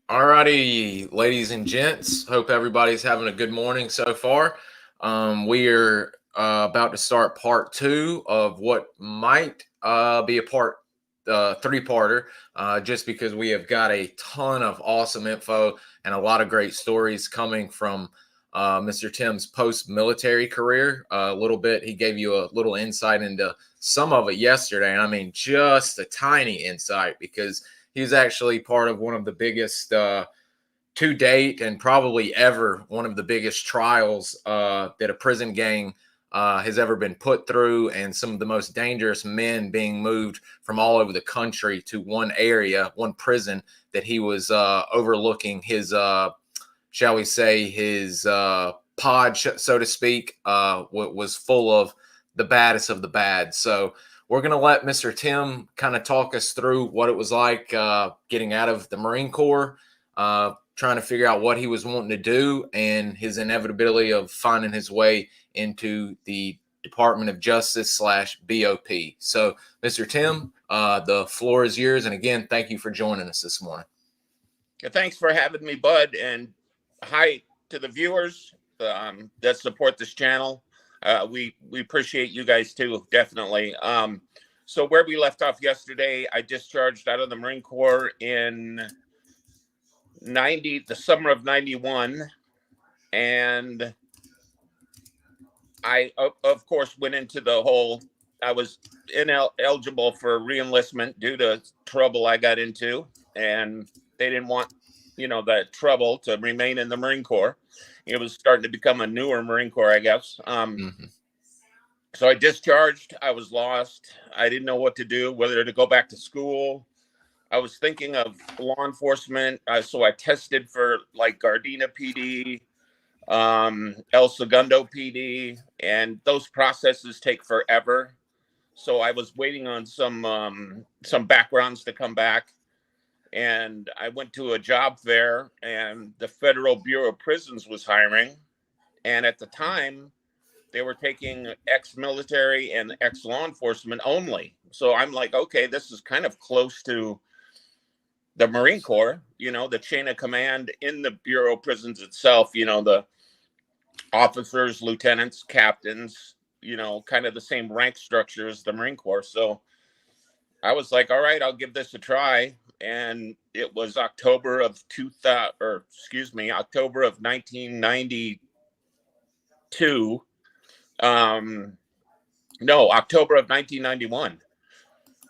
Alrighty, ladies and gents. Hope everybody's having a good morning so far. We are about to start part two of what might be a part three-parter, just because we have got a ton of awesome info and a lot of great stories coming from Mr. Tim's post-military career. A little bit, he gave you a little insight into some of it yesterday, and I mean just a tiny insight because he's actually part of one of the biggest to date and probably ever one of the biggest trials that a prison gang has ever been put through, and some of the most dangerous men being moved from all over the country to one area, one prison that he was overlooking his, shall we say, his pod, so to speak, was full of the baddest of the bad. So we're going to let Mr. Tim kind of talk us through what it was like getting out of the Marine Corps, trying to figure out what he was wanting to do, and his inevitability of finding his way into the Department of Justice / BOP. So, Mr. Tim, the floor is yours. And again, thank you for joining us this morning. Thanks for having me, Bud. And hi to the viewers that support this channel. We appreciate you guys too, definitely. So where we left off yesterday, I discharged out of the Marine Corps in the summer of 91. And I, of course, went into the whole, I was ineligible for reenlistment due to trouble I got into. And they didn't want, that trouble to remain in the Marine Corps. It was starting to become a newer Marine Corps, I guess. So I discharged. I was lost. I didn't know what to do, whether to go back to school. I was thinking of law enforcement. So I tested for like Gardena PD, El Segundo PD, and those processes take forever. So I was waiting on some backgrounds to come back. And I went to a job fair, and the Federal Bureau of Prisons was hiring. And at the time, they were taking ex-military and ex-law enforcement only. So I'm like, okay, this is kind of close to the Marine Corps, the chain of command in the Bureau of Prisons itself, the officers, lieutenants, captains, kind of the same rank structure as the Marine Corps. So I was like, all right, I'll give this a try. And it was October of 1992. No, October of 1991.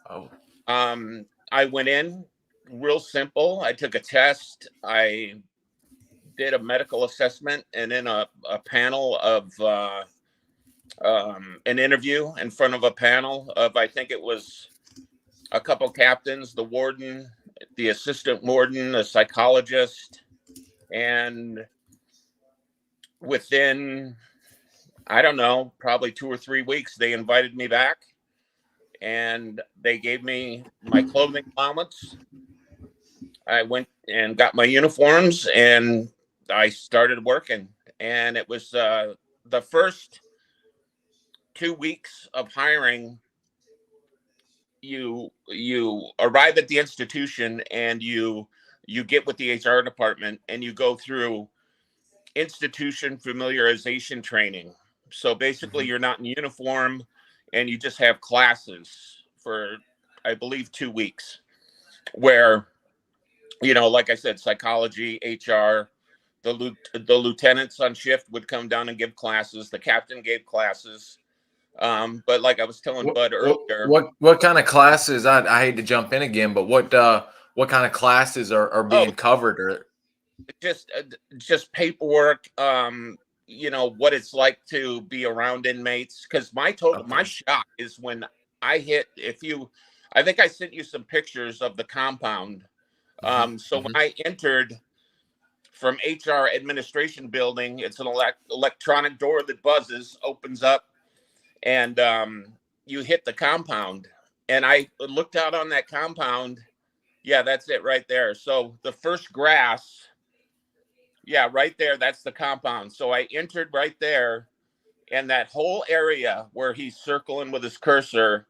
Oh. I went in real simple. I took a test. I did a medical assessment, and then a panel of an interview in front of a panel of, I think it was a couple captains, the warden, the assistant warden, a psychologist, and within, I don't know, probably 2 or 3 weeks, they invited me back, and they gave me my clothing allowance. I went and got my uniforms, and I started working. And it was the first 2 weeks of hiring. You arrive at the institution, and you get with the HR department, and you go through institution familiarization training. So basically, you're not in uniform, and you just have classes for, I believe, 2 weeks, where, like I said, psychology, HR, the lieutenants on shift would come down and give classes. The captain gave classes. But like I was telling Bud earlier, what kind of classes? I hate to jump in again, but what kind of classes are being covered? Or just paperwork. What it's like to be around inmates. Because my shock is when I hit. I think I sent you some pictures of the compound. So when I entered from HR administration building, it's an electronic door that buzzes, opens up, and you hit the compound. And I looked out on that compound. Yeah, that's it right there. So the first grass, yeah, right there, that's the compound. So I entered right there, and that whole area where he's circling with his cursor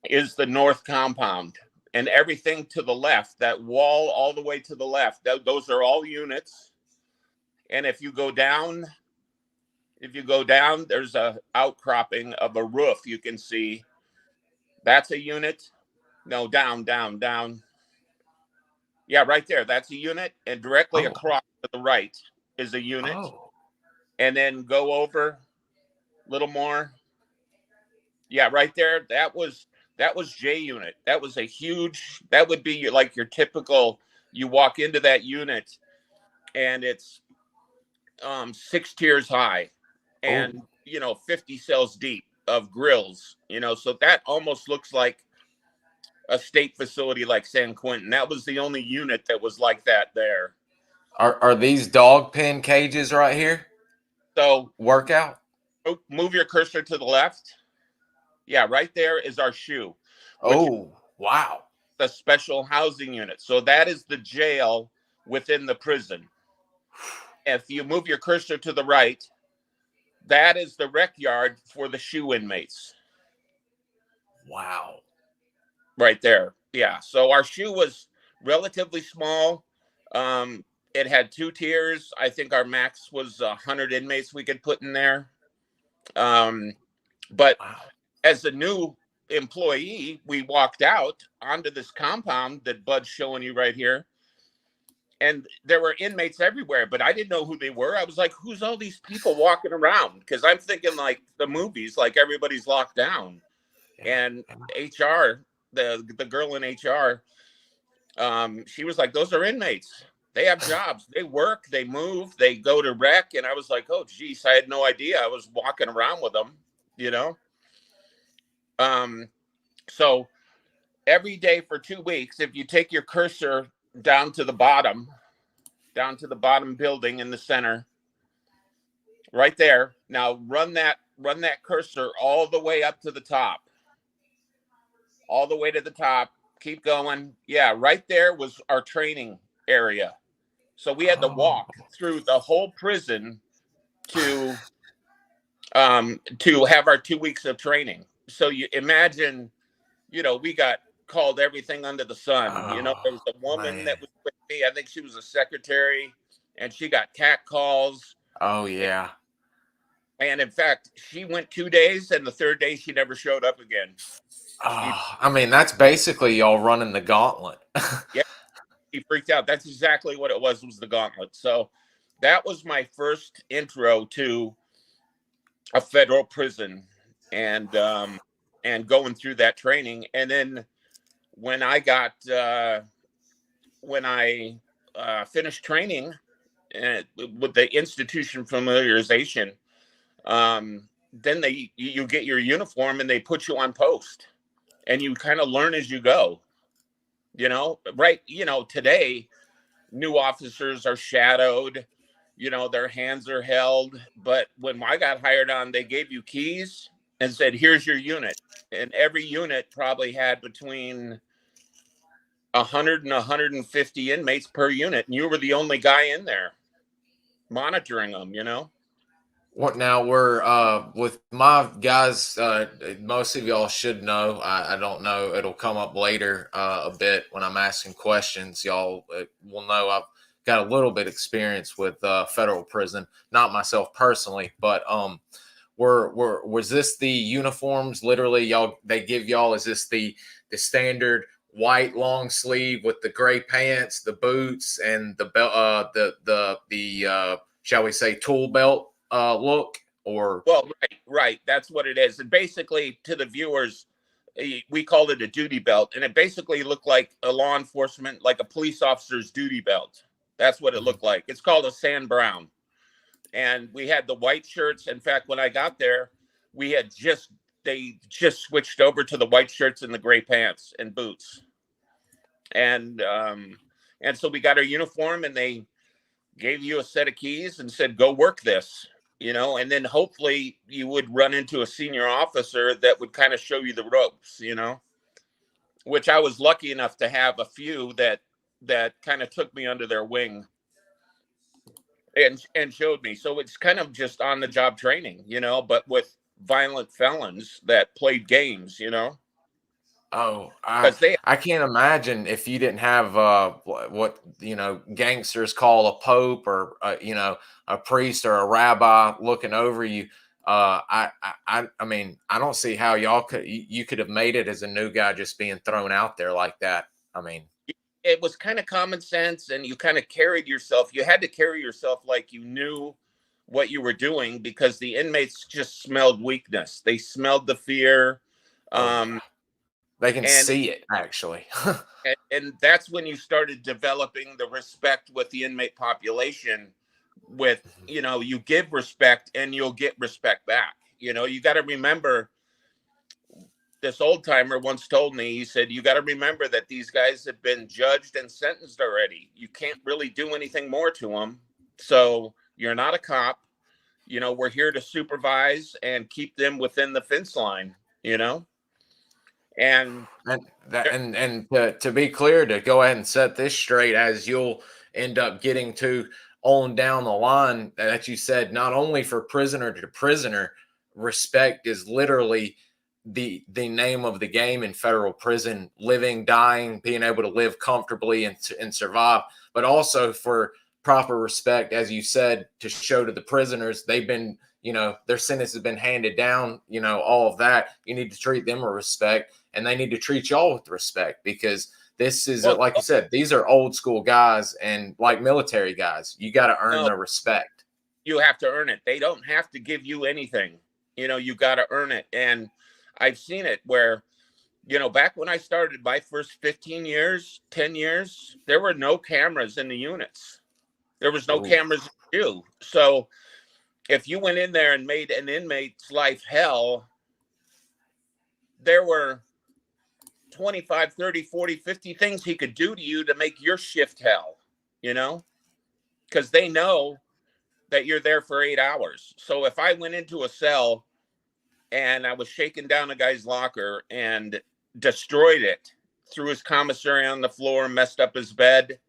is the north compound. and everything to the left, that wall all the way to the left, those are all units. And if you go down, there's a outcropping of a roof. You can see that's a unit. No, down. Yeah, right there. That's a unit. And directly across to the right is a unit. Oh. And then go over a little more. Yeah, right there. That was J unit. That was a huge, that would be like your typical, you walk into that unit and it's 6 tiers high and, 50 cells deep of grills, so that almost looks like a state facility like San Quentin. That was the only unit that was like that there. Are these dog pen cages right here? So workout? Move your cursor to the left. Yeah, right there is our shoe. Oh, wow. The special housing unit. So that is the jail within the prison. If you move your cursor to the right, that is the rec yard for the shoe inmates. Wow. Right there. Yeah. So our shoe was relatively small. It had 2 tiers. I think our max was 100 inmates we could put in there. But wow. As a new employee, we walked out onto this compound that Bud's showing you right here. And there were inmates everywhere, but I didn't know who they were. I was like, who's all these people walking around? Because I'm thinking like the movies, like everybody's locked down. Yeah. And HR, the girl in HR, she was like, those are inmates. They have jobs. They work. They move. They go to rec. And I was like, oh, geez, I had no idea. I was walking around with them, So every day for 2 weeks, if you take your cursor down to the bottom building in the center, right there. Now run that cursor all the way up to the top, all the way to the top. Keep going. Yeah, right there was our training area. So we had to walk through the whole prison to have our 2 weeks of training. So you imagine, we got called everything under the sun. There was a woman that was with me. I think she was a secretary, and she got cat calls. Oh, yeah. And in fact, she went 2 days, and the 3rd day she never showed up again. I mean, that's basically y'all running the gauntlet. Yeah, she freaked out. That's exactly what it was the gauntlet. So that was my first intro to a federal prison and going through that training. And then when I finished training with the institution familiarization, then you get your uniform and they put you on post and you kind of learn as you go, right. Today new officers are shadowed, their hands are held. But when I got hired on, they gave you keys and said, here's your unit. And every unit probably had between 100 and 150 inmates per unit. And you were the only guy in there monitoring them, What now we're with my guys, most of y'all should know. I don't know. It'll come up later a bit when I'm asking questions. Y'all will know I've got a little bit experience with federal prison, not myself personally, but was this the uniforms literally they give y'all? Is this the standard white long sleeve with the gray pants, the boots, and the belt, the shall we say tool belt look? Or well, right, that's what it is. And basically, to the viewers, we called it a duty belt, and it basically looked like a law enforcement, like a police officer's duty belt. That's what it looked like. It's called a sand brown. And we had the white shirts. In fact, when I got there, they just switched over to the white shirts and the gray pants and boots. And so we got our uniform, and they gave you a set of keys and said, go work this, and then hopefully you would run into a senior officer that would kind of show you the ropes, which I was lucky enough to have a few that kind of took me under their wing and showed me. So it's kind of just on the job training, but with violent felons that played games, Oh, because they I can't imagine if you didn't have what gangsters call a pope, or a priest or a rabbi looking over you. I mean, I don't see how you could have made it as a new guy just being thrown out there like that. I mean, it was kind of common sense, and you kind of carried yourself. You had to carry yourself like you knew what you were doing, because the inmates just smelled weakness. They smelled the fear. oh yeah, Um, they can and see it actually. and that's when you started developing the respect with the inmate population. With, you give respect and you'll get respect back. You got to remember, this old timer once told me, he said, you got to remember that these guys have been judged and sentenced already. You can't really do anything more to them. So you're not a cop. We're here to supervise and keep them within the fence line, and To be clear, to go ahead and set this straight, as you'll end up getting to on down the line, that you said, not only for prisoner to prisoner, respect is literally the name of the game in federal prison. Living, dying, being able to live comfortably and survive, but also for proper respect, as you said, to show to the prisoners they've been, their sentence has been handed down, all of that. You need to treat them with respect, and they need to treat y'all with respect, because this is, well, like you said, these are old school guys, and like military guys, you got to earn no, their respect. you have to earn it. They don't have to give you anything. You got to earn it. And I've seen it where, back when I started my first 15 years, 10 years, there were no cameras in the units. There was no cameras in you. So if you went in there and made an inmate's life hell, there were 25, 30, 40, 50 things he could do to you to make your shift hell, because they know that you're there for 8 hours. So if I went into a cell and I was shaking down a guy's locker and destroyed it, threw his commissary on the floor, messed up his bed,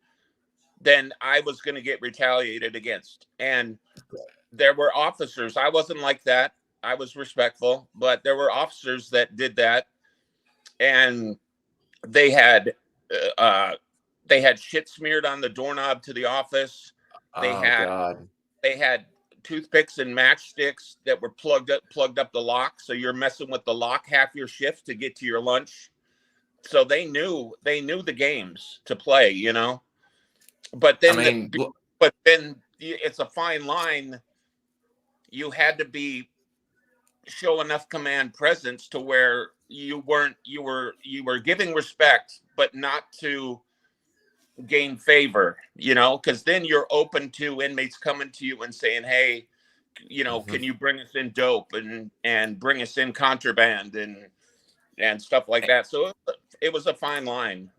then I was going to get retaliated against. And there were officers. I wasn't like that. I was respectful, but there were officers that did that, and they had shit smeared on the doorknob to the office. They Oh God. had toothpicks and matchsticks that were plugged up the lock. So you're messing with the lock half your shift to get to your lunch. So they knew the games to play, But then, it's a fine line. You had to show enough command presence to where you were giving respect, but not to gain favor, because then you're open to inmates coming to you and saying, hey, can you bring us in dope and bring us in contraband and stuff like that. So it was a fine line.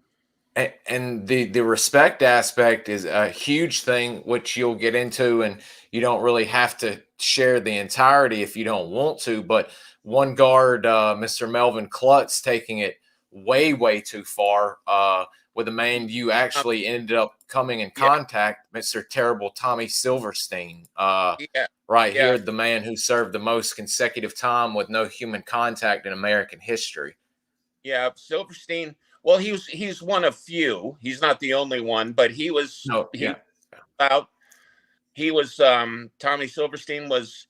And the respect aspect is a huge thing, which you'll get into, and you don't really have to share the entirety if you don't want to. But one guard, Mr. Melvin Klutz, taking it way, way too far with a man you actually ended up coming in contact, Mr. Terrible Tommy Silverstein. Here, the man who served the most consecutive time with no human contact in American history. Yeah, Silverstein. Well, he's one of few. He's not the only one, but he was. Tommy Silverstein was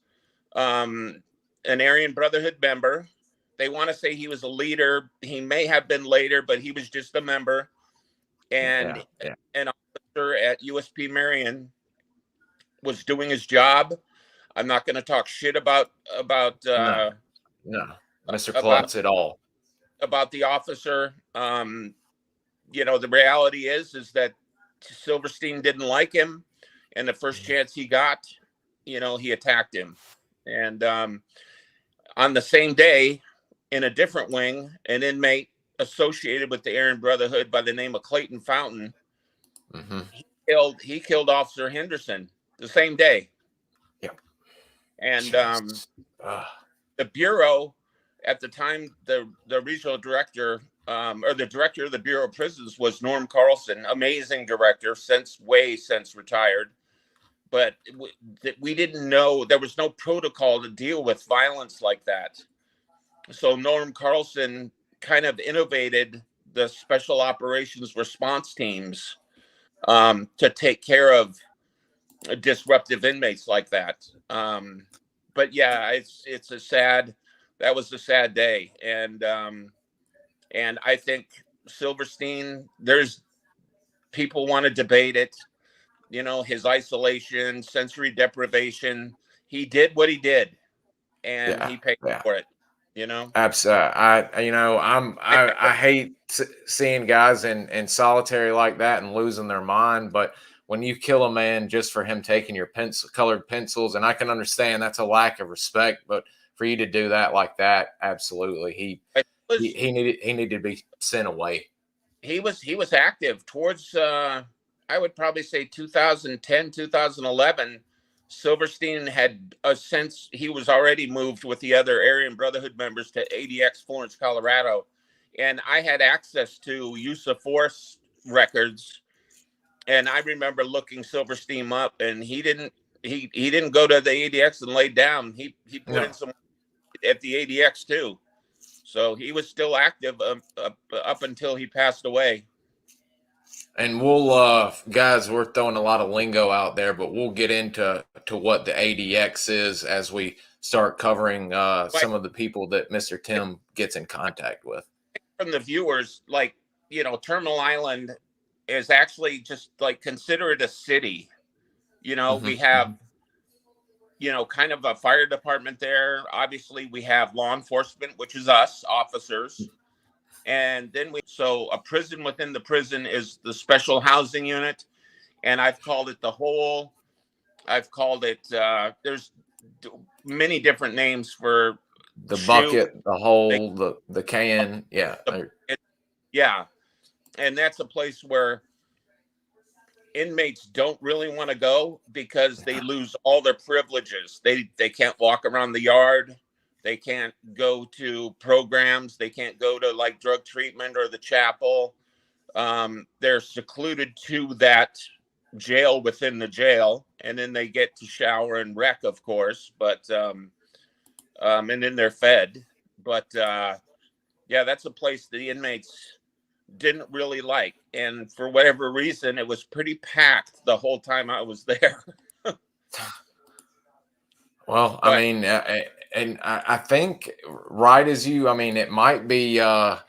an Aryan Brotherhood member. They want to say he was a leader. He may have been later, but he was just a member. And an officer at USP Marion was doing his job. I'm not going to talk shit about no, Mr. Klutz at all. About the officer. The reality is that Silverstein didn't like him, and the first chance he got, he attacked him. And on the same day, in a different wing, an inmate associated with the Aryan Brotherhood by the name of Clayton Fountain, he killed Officer Henderson the same day. Yep. And the Bureau at the time, the regional director, or the director of the Bureau of Prisons, was Norm Carlson. Amazing director, since retired. But we didn't know, there was no protocol to deal with violence like that. So Norm Carlson kind of innovated the special operations response teams to take care of disruptive inmates like that. But yeah, that was a sad day. And I think Silverstein, there's people want to debate it, his isolation, sensory deprivation. He did what he did and Yeah, he paid yeah. for it, Absolutely. I hate seeing guys in solitary like that and losing their mind. But when you kill a man just for him taking your colored pencils, and I can understand that's a lack of respect, but for you to do that like that, absolutely, he needed to be sent away. He was active towards I would probably say 2010, 2011. Silverstein had since he was already moved with the other Aryan Brotherhood members to ADX Florence, Colorado, and I had access to use of force records, and I remember looking Silverstein up, and he didn't go to the ADX and lay down. He put in some at the ADX too, so he was still active up until he passed away. And we'll guys, we're throwing a lot of lingo out there, but we'll get into what the ADX is as we start covering some of the people that Mr. Tim gets in contact with. From the viewers, like, Terminal Island is actually just like, consider it a city. We have, kind of a fire department there. Obviously, we have law enforcement, which is us, officers. And then so a prison within the prison is the special housing unit. And I've called it there's many different names for the bucket, the hole, the can. Yeah. Yeah. And that's a place where inmates don't really want to go because they lose all their privileges. They can't walk around the yard. They can't go to programs. They can't go to like drug treatment or the chapel. They're secluded to that jail within the jail, and then they get to shower and rec, of course. But and then they're fed. But yeah, that's a place the inmates didn't really like, and for whatever reason, it was pretty packed the whole time I was there. Well, I mean, and I think right as you, I mean, it might be, I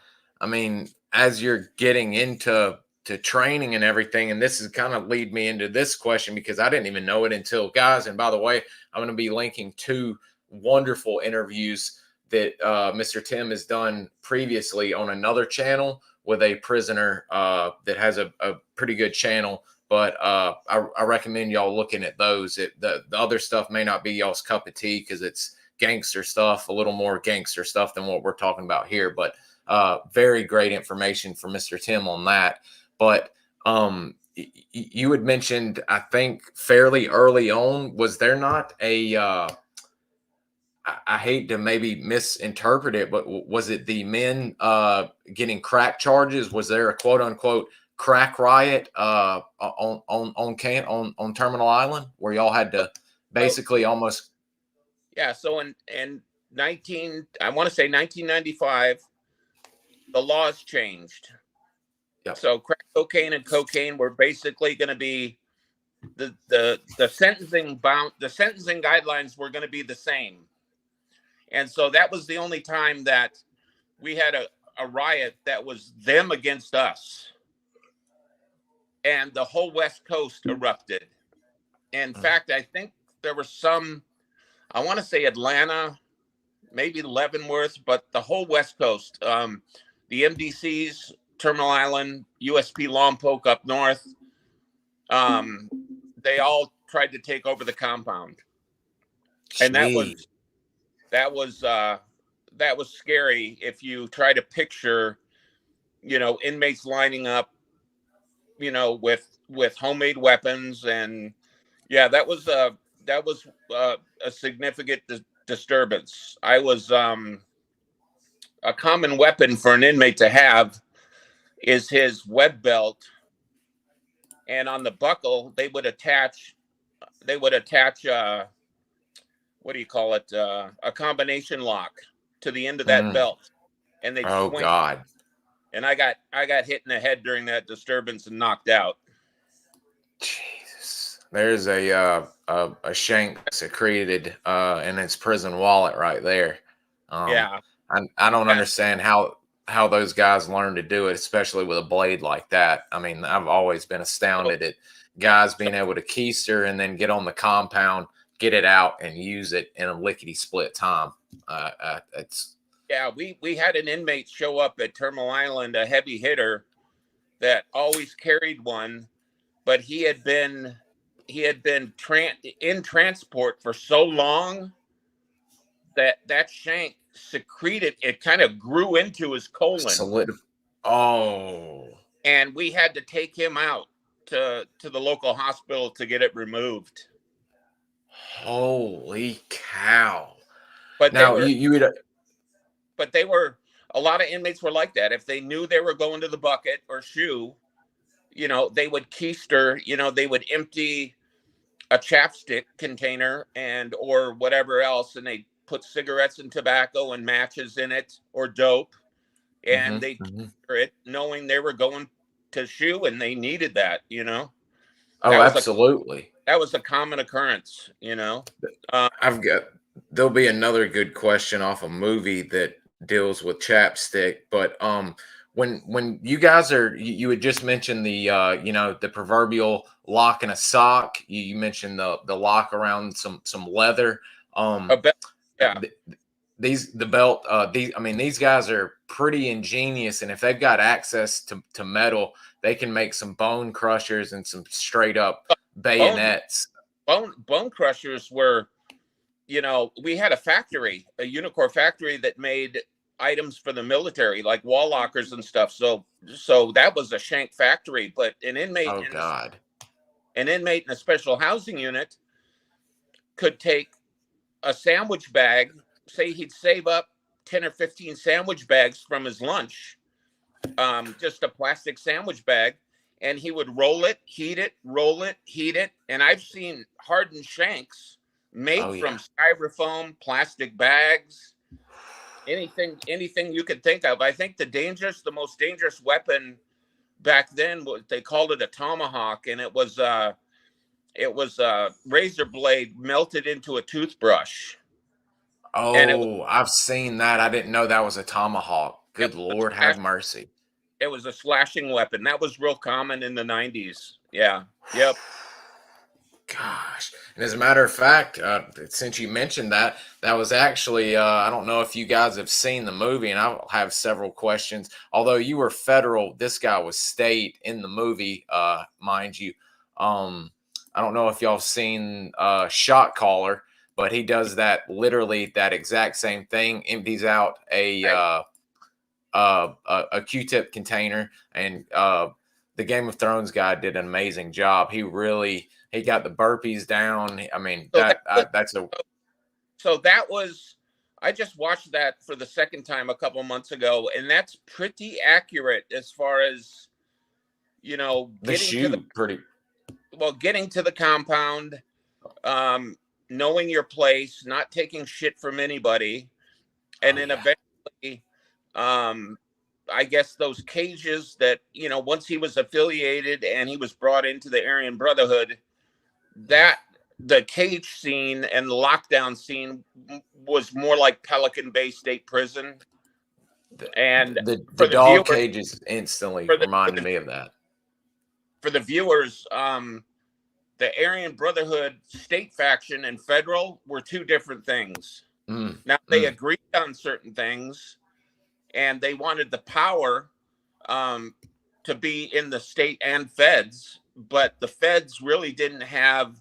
mean, as you're getting into training and everything, and this is kind of lead me into this question because I didn't even know it until, guys, and by the way, I'm going to be linking 2 wonderful interviews that Mr. Tim has done previously on another channel with a prisoner that has a pretty good channel. But I recommend y'all looking at those. The other stuff may not be y'all's cup of tea because it's gangster stuff, a little more gangster stuff than what we're talking about here. But very great information for Mr. Tim on that. But you had mentioned, I think, fairly early on, was there not a I hate to maybe misinterpret it, but was it the men getting crack charges? Was there a quote unquote crack riot on Terminal Island where y'all had to basically almost? Yeah. So in I want to say 1995, the laws changed. Yep. So crack cocaine and cocaine were basically going to be the sentencing guidelines were going to be the same. And so that was the only time that we had a riot that was them against us. And the whole West Coast erupted. In fact, I think there were some, I want to say Atlanta, maybe Leavenworth, but the whole West Coast, the MDCs, Terminal Island, USP Lompoc up north, they all tried to take over the compound. And that was scary if you try to picture, inmates lining up, with homemade weapons. And yeah, that was a significant disturbance. I was a common weapon for an inmate to have is his web belt, and on the buckle they would attach what do you call it, a combination lock to the end of that belt. and they'd Oh swing. God. And I got hit in the head during that disturbance and knocked out. Jesus. There's a shank secreted in its prison wallet right there. Yeah. I don't understand how those guys learn to do it, especially with a blade like that. I mean, I've always been astounded at guys being able to keister and then get on the compound, get it out, and use it in a lickety split time. It's Yeah, we had an inmate show up at Terminal Island, a heavy hitter that always carried one, but he had been in transport for so long that shank secreted, it kind of grew into his colon, solid. Oh, and we had to take him out to the local hospital to get it removed. holy cow! But they Now were you would. but they were a lot of inmates were like that. If they knew they were going to the bucket or shoe, they would keister, they would empty a chapstick container or whatever else, and they put cigarettes and tobacco and matches in it or dope, and they keister it knowing they were going to shoe and they needed that. Oh, absolutely. That was a common occurrence. There'll be another good question off a movie that deals with chapstick, but when you guys you had just mentioned the the proverbial lock in a sock. You mentioned the lock around some leather. Yeah. The belt. These guys are pretty ingenious, and if they've got access to metal, they can make some bone crushers and some straight up bayonets. Bone crushers were, we had a Unicore factory that made items for the military, like wall lockers and stuff. So that was a shank factory. But an inmate in a special housing unit could take a sandwich bag, say he'd save up 10 or 15 sandwich bags from his lunch, just a plastic sandwich bag, and he would roll it, heat it, and I've seen hardened shanks made from styrofoam, plastic bags, anything you could think of. I think the most dangerous weapon back then was, they called it a tomahawk, and it was a razor blade melted into a toothbrush. Oh, I've seen that. I didn't know that was a tomahawk. Good Lord, have mercy. It was a slashing weapon. That was real common in the 90s. Yeah. Yep. Gosh. And as a matter of fact, since you mentioned that, that was actually, I don't know if you guys have seen the movie, and I'll have several questions. Although you were federal, this guy was state in the movie, mind you. I don't know if y'all seen Shot Caller, but he does that literally that exact same thing, empties out a Q-tip container, and the Game of Thrones guy did an amazing job. He got the burpees down. I mean, so that was, I just watched that for the second time a couple months ago, and that's pretty accurate as far as, getting to the compound, knowing your place, not taking shit from anybody, and then eventually, I guess those cages that, once he was affiliated and he was brought into the Aryan Brotherhood, that the cage scene and the lockdown scene was more like Pelican Bay State Prison. And the dog cages instantly reminded me of that. For the viewers, the Aryan Brotherhood state faction and federal were two different things. Now they agreed on certain things, and they wanted the power to be in the state and feds, but the feds really didn't have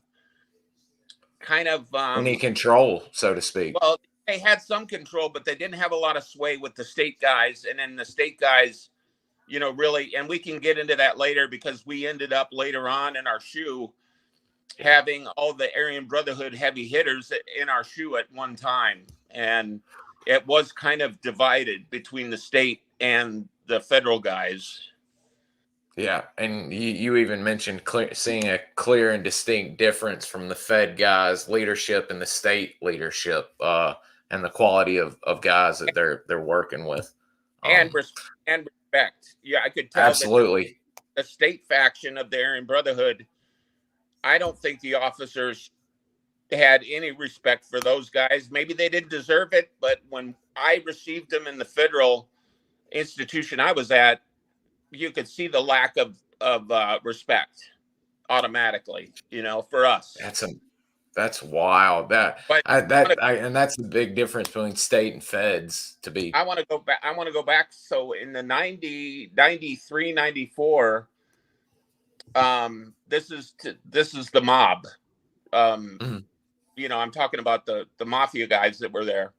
kind of any control, so to speak. Well, they had some control, but they didn't have a lot of sway with the state guys. And then the state guys, really, and we can get into that later, because we ended up later on in our shoe having all the Aryan Brotherhood heavy hitters in our shoe at one time. And it was kind of divided between the state and the federal guys. Yeah, and you even mentioned seeing a clear and distinct difference from the Fed guys' leadership and the state leadership, and the quality of guys that they're working with. and respect. Yeah, I could tell absolutely. that the state faction of the Aryan Brotherhood, I don't think the officers had any respect for those guys. Maybe they didn't deserve it, but when I received them in the federal institution I was at, you could see the lack of respect automatically, for us. That's wild. But And that's the big difference between state and feds. To be, I want to go back. So in the 93, 94, this is the mob. I'm talking about the Mafia guys that were there.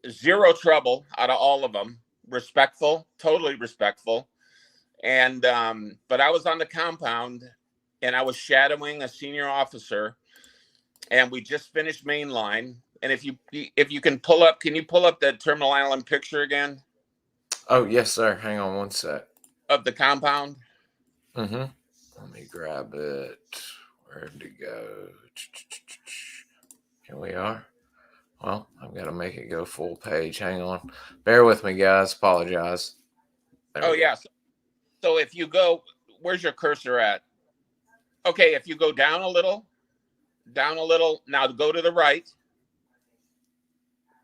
Zero trouble out of all of them. Respectful, totally respectful. And but I was on the compound and I was shadowing a senior officer, and we just finished mainline. And if you can pull up, can you pull up the Terminal Island picture again? Oh yes, sir. Hang on one sec. Of the compound. Let me grab it. Where'd it go? Here we are. Well, I've got to make it go full page. Hang on. Bear with me, guys. Apologize. Oh, yeah. So if you go, where's your cursor at? Okay, if you go down a little, now go to the right.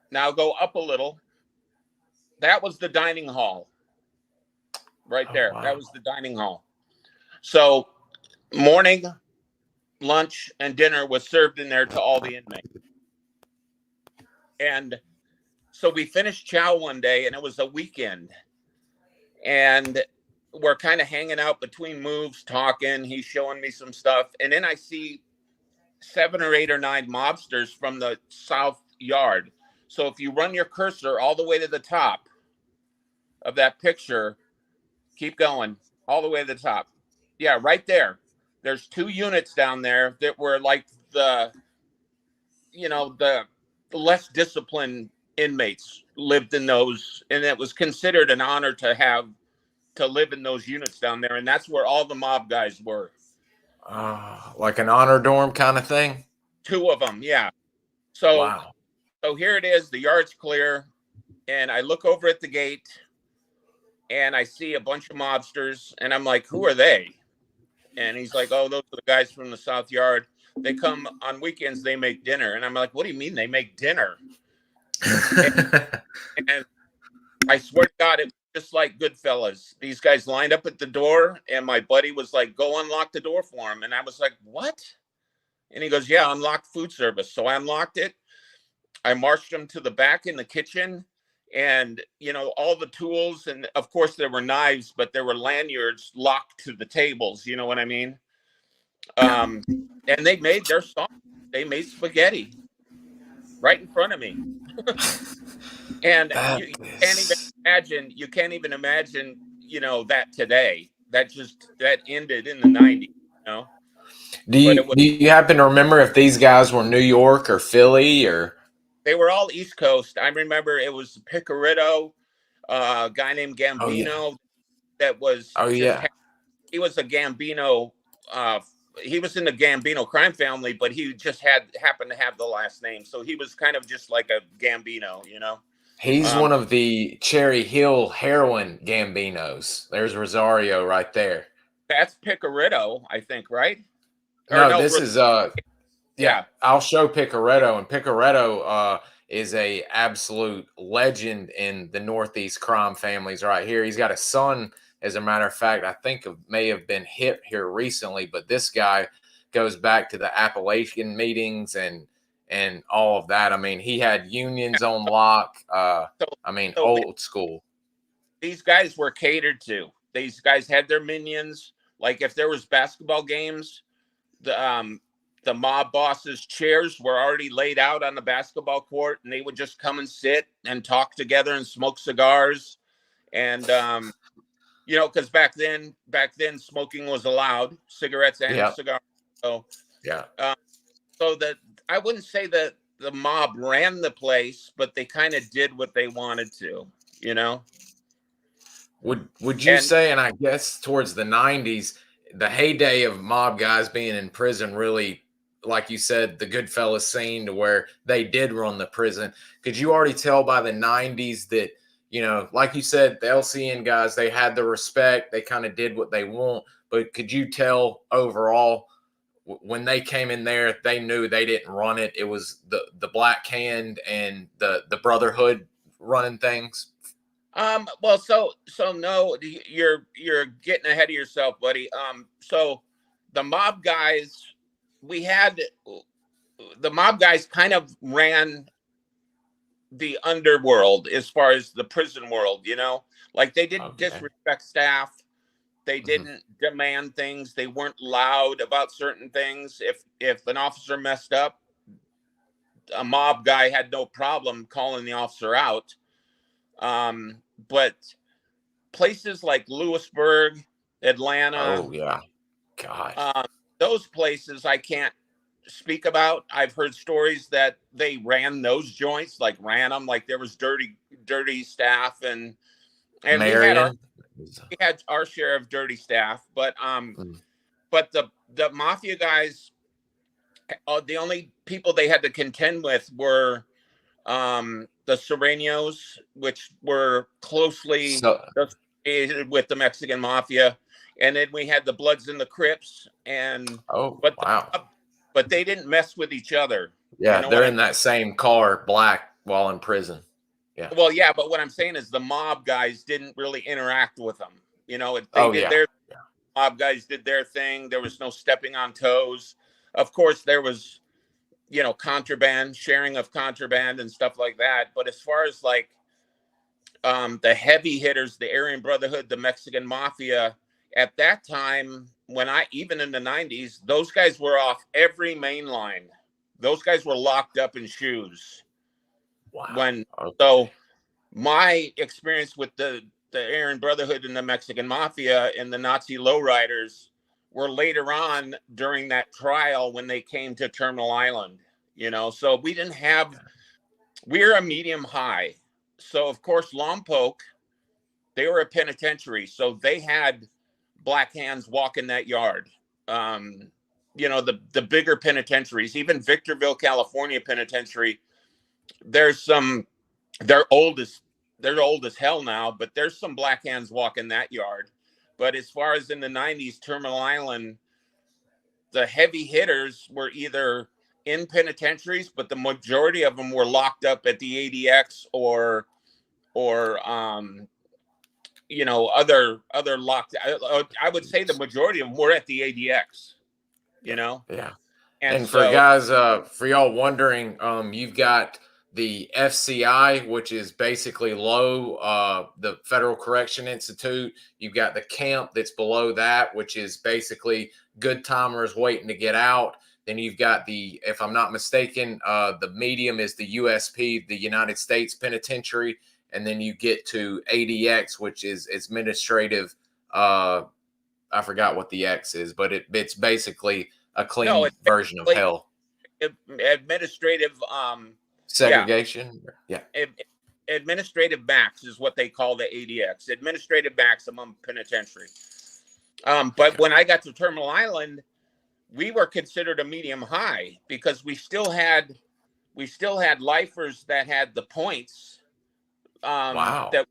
Now go up a little. That was the dining hall. Right there. Wow. That was the dining hall. So morning, lunch, and dinner was served in there to all the inmates. And so we finished chow one day, and it was a weekend. And we're kind of hanging out between moves, talking. He's showing me some stuff. And then I see 7 or 8 or 9 mobsters from the south yard. So if you run your cursor all the way to the top of that picture, keep going all the way to the top. Yeah, right there. There's 2 units down there that were like the less disciplined inmates lived in those, and it was considered an honor to live in those units down there, and that's where all the mob guys were. Like an honor dorm kind of thing? 2 of them, yeah. So, wow. So here it is, the yard's clear, and I look over at the gate, and I see a bunch of mobsters, and I'm like, who are they? And he's like, oh, those are the guys from the south yard. They come on weekends, they make dinner. And I'm like, what do you mean they make dinner? and I swear to God, it was just like Goodfellas. These guys lined up at the door, and my buddy was like, go unlock the door for him. And I was like, what? And he goes, yeah, unlock food service. So I unlocked it. I marched him to the back in the kitchen, and, all the tools. And of course there were knives, but there were lanyards locked to the tables. You know what I mean? And they made their sauce. They made spaghetti right in front of me. And you can't even imagine, that today. That ended in the 90s, Do you happen to remember if these guys were New York or Philly or? They were all East Coast. I remember it was Picaretto, a guy named Gambino that was. Oh, yeah. He was a Gambino. He was in the Gambino crime family, but he just happened to have the last name. So he was kind of just like a Gambino, He's one of the Cherry Hill heroin Gambinos. There's Rosario right there. That's Picaretto, I think, right? No, this is yeah. I'll show Picaretto, and Picaretto is a absolute legend in the Northeast crime families right here. He's got a son, as a matter of fact, I think may have been hit here recently, but this guy goes back to the Appalachian meetings and all of that. I mean, he had unions on lock. Old school. These guys were catered to. These guys had their minions. Like if there was basketball games, the mob bosses' chairs were already laid out on the basketball court, and they would just come and sit and talk together and smoke cigars. And because back then smoking was allowed, cigarettes and cigars. So so that I wouldn't say that the mob ran the place, but they kind of did what they wanted to, Would you say, and I guess towards the 90s, the heyday of mob guys being in prison really, like you said, the Goodfellas scene to where they did run the prison. Could you already tell by the 90s that, you know, like you said, the LCN guys, they had the respect. They kind of did what they want. But could you tell overall when they came in there, they knew they didn't run it. It was the Black Hand and the Brotherhood running things. Well, so no, you're getting ahead of yourself, buddy. So the mob guys, we had the mob guys kind of ran the underworld as far as the prison world, you know, like they didn't disrespect staff. They didn't demand things. They weren't loud about certain things. If an officer messed up, a mob guy had no problem calling the officer out. But places like Lewisburg, Atlanta, Oh yeah, gosh, those places I can't speak about. I've heard stories that they ran those joints, like ran them, like there was dirty staff, and Marion. we had our share of dirty staff, but the Mafia guys, the only people they had to contend with were the Serranos, which were closely associated with the Mexican Mafia, and then we had the Bloods and the Crips, and but they didn't mess with each other. Yeah, you know, they're in that same car, black, while in prison. Yeah. Well, yeah, but what I'm saying is the mob guys didn't really interact with them. You know, mob guys did their thing. There was no stepping on toes. Of course, there was, you know, contraband, sharing of contraband and stuff like that. But as far as like the heavy hitters, the Aryan Brotherhood, the Mexican Mafia, at that time, even in the 90s, those guys were off every main line. Those guys were locked up in shoes. Wow. So my experience with the Aryan Brotherhood and the Mexican Mafia and the Nazi lowriders were later on during that trial when they came to Terminal Island, you know, so we're a medium high. So of course, Lompoc, they were a penitentiary. So they had black hands walking that yard. You know, the bigger penitentiaries, even Victorville, California penitentiary, they're old as hell now, but there's some black hands walking that yard. But as far as in the 90s, Terminal Island, the heavy hitters were either in penitentiaries, but the majority of them were locked up at the ADX or you know, other locked. I would say the majority of them were at the ADX, you know? Yeah. And for guys, for y'all wondering, you've got the FCI, which is basically the Federal Correction Institute. You've got the camp that's below that, which is basically good timers waiting to get out. Then you've got if I'm not mistaken, the medium is the USP, the United States Penitentiary. And then you get to ADX, which is administrative. I forgot what the X is, but it's basically a clean version of hell. Administrative segregation. Yeah. Administrative max is what they call the ADX, administrative maximum penitentiary. But when I got to Terminal Island, we were considered a medium high because we still had lifers that had the points that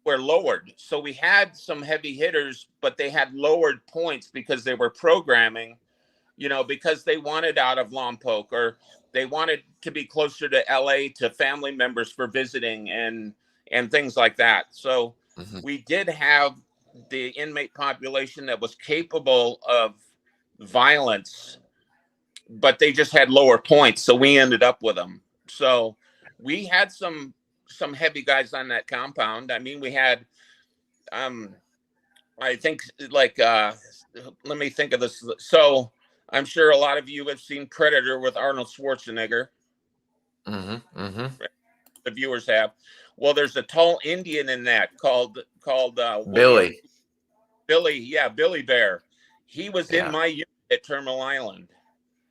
were lowered. So we had some heavy hitters, but they had lowered points because they were programming, you know, because they wanted out of Lompoc or they wanted to be closer to LA to family members for visiting and things like that. So we did have the inmate population that was capable of violence, but they just had lower points. So we ended up with them. So we had some heavy guys on that compound. I mean, we had, I think like, let me think of this. So I'm sure a lot of you have seen Predator with Arnold Schwarzenegger. The viewers have. Well, there's a tall Indian in that called Billy. Billy Bear. He was in my unit at Terminal Island.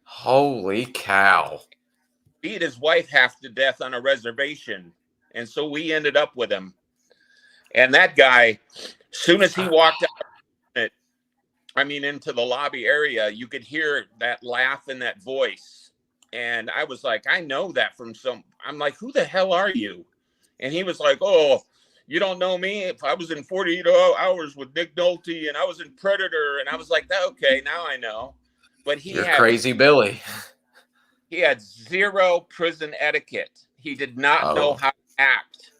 Holy cow! Beat his wife half to death on a reservation, and so we ended up with him. And that guy, soon as he walked out, into the lobby area, you could hear that laugh in that voice. And I was like, I know that from I'm like, who the hell are you? And he was like, oh, you don't know me. If I was in 48 Hours with Nick Nolte and I was in Predator, and I was like, okay, now I know. But You're crazy Billy. He had zero prison etiquette. He did not know how to act.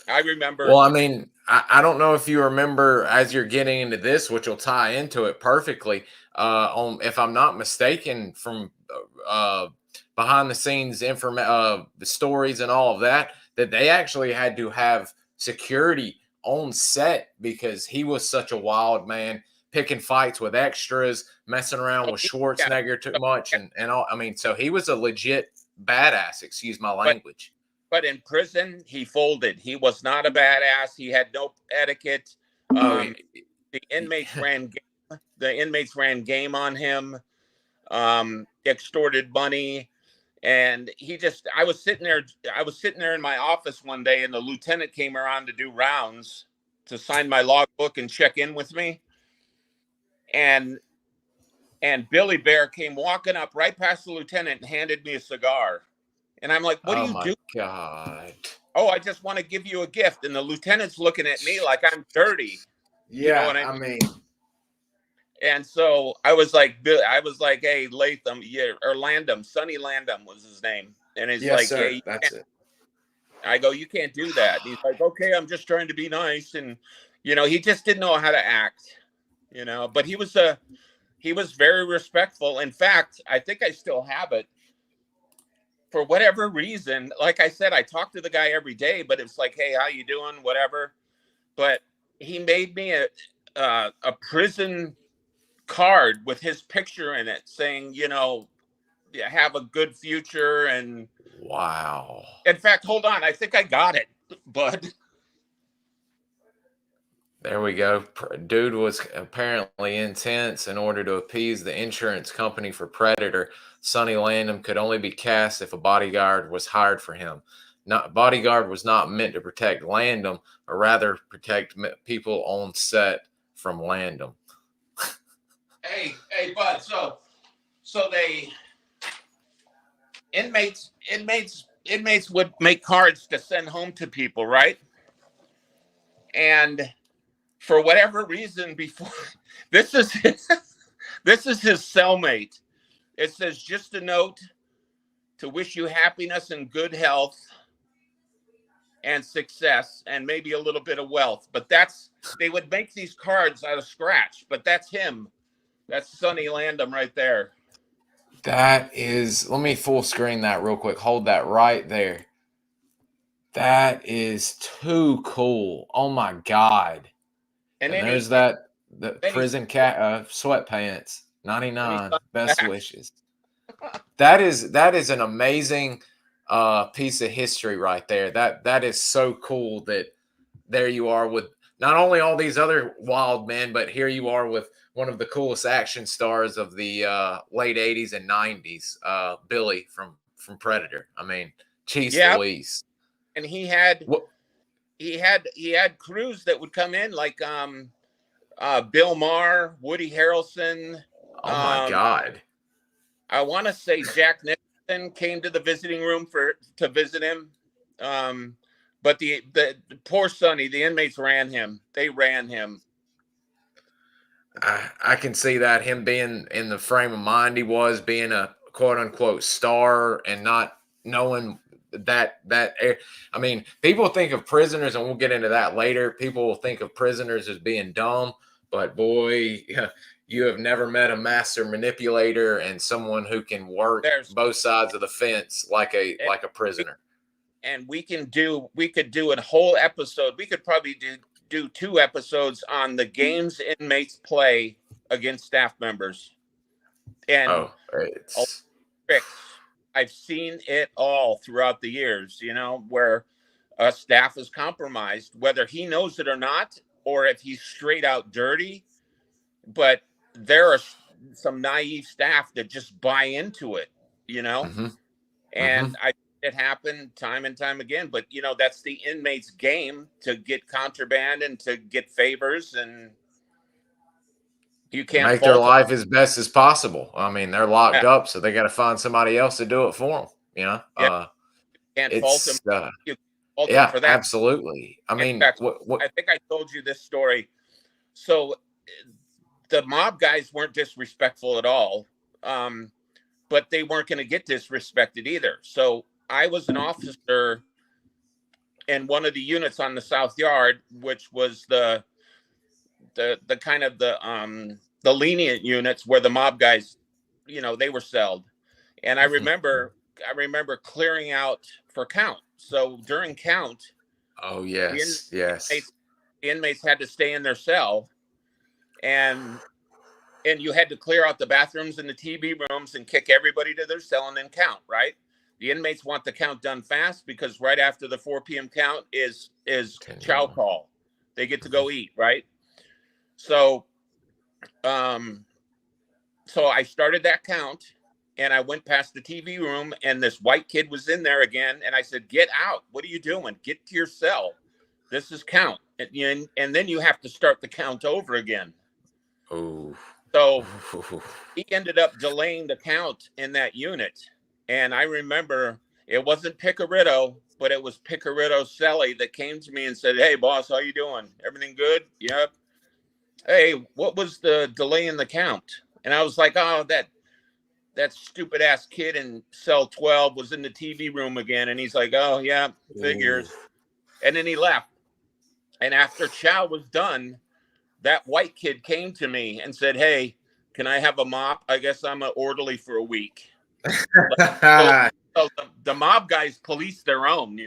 I remember. Well, I mean, I don't know if you remember as you're getting into this, which will tie into it perfectly. If I'm not mistaken, from behind the scenes the stories and all of that they actually had to have security on set because he was such a wild man, picking fights with extras, messing around with Schwarzenegger too much, and all. I mean, so he was a legit badass. Excuse my language. But in prison, he folded. He was not a badass. He had no etiquette. The inmates ran game on him, extorted money. And I was sitting there in my office one day, and the lieutenant came around to do rounds to sign my logbook and check in with me. And Billy Bear came walking up right past the lieutenant and handed me a cigar. And I'm like, what do you do? God. Oh, I just want to give you a gift. And the lieutenant's looking at me like I'm dirty. Yeah, you know I mean. And so I was like, hey, Latham, or Landham, Sonny Landham was his name. And he's like, sir, yeah, that's it. I go, you can't do that. And he's like, okay, I'm just trying to be nice. And, he just didn't know how to act, but he was very respectful. In fact, I think I still have it. For whatever reason, like I said, I talk to the guy every day, but it's like, hey, how you doing? Whatever. But he made me a prison card with his picture in it saying, have a good future. And wow. In fact, hold on. I think I got it, bud. There we go. Dude was apparently intense. In order to appease the insurance company for Predator, Sonny Landham could only be cast if a bodyguard was hired for him. Bodyguard was not meant to protect Landham, or rather protect people on set from Landham. Hey, bud. So they inmates would make cards to send home to people, right? And for whatever reason, before this is his cellmate. It says, just a note to wish you happiness and good health and success and maybe a little bit of wealth. But they would make these cards out of scratch, but that's him. That's Sonny Landham right there. That is, let me full screen that real quick. Hold that right there. That is too cool. Oh my God. And there's the prison cat sweatpants, 99, best wishes. That is an amazing piece of history right there. That is so cool that there you are with not only all these other wild men, but here you are with one of the coolest action stars of the late 80s and 90s, Billy from Predator. I mean, geez Louise. And he had crews that would come in like Bill Maher, Woody Harrelson. Oh my God. I want to say Jack Nicholson came to the visiting room to visit him. But the poor Sonny, the inmates ran him. They ran him. I can see that, him being in the frame of mind he was, being a quote unquote star and not knowing that I mean, people think of prisoners, and we'll get into that later. People will think of prisoners as being dumb, but boy, you have never met a master manipulator and someone who can work both sides of the fence like a prisoner. And we could do a whole episode. We could probably do 2 episodes on the games inmates play against staff members. And I've seen it all throughout the years, where a staff is compromised, whether he knows it or not, or if he's straight out dirty. But there are some naive staff that just buy into it, Mm-hmm. And it happened time and time again. But, that's the inmate's game, to get contraband and to get favors, and you can't make their life as best as possible. I mean, they're locked up, so they got to find somebody else to do it for them. Can't fault Yeah, for that. absolutely. I In mean, fact, what? I think I told you this story. So the mob guys weren't disrespectful at all, but they weren't going to get disrespected either. So I was an officer in one of the units on the South Yard, which was the kind of the lenient units where the mob guys, they were celled. And I remember clearing out for count. So during count, Oh the yes, yes. inmates had to stay in their cell, and you had to clear out the bathrooms and the TV rooms and kick everybody to their cell and then count, right? The inmates want the count done fast because right after the 4 p.m. count is chow call. They get to go eat, right? So so I started that count, and I went past the TV room, and this white kid was in there again, and I said, "Get out. What are you doing? Get to your cell. This is count." And then you have to start the count over again. Oh. So he ended up delaying the count in that unit. And I remember it wasn't Picarito, but it was Picarito Selly that came to me and said, "Hey, boss, how you doing? Everything good?" "Yep." "Hey, what was the delay in the count?" And I was like, "Oh, that stupid ass kid in cell 12 was in the TV room again." And he's like, "Oh, yeah, figures." Ooh. And then he left. And after chow was done, that white kid came to me and said, "Hey, can I have a mop? I guess I'm an orderly for a week." So the mob guys police their own,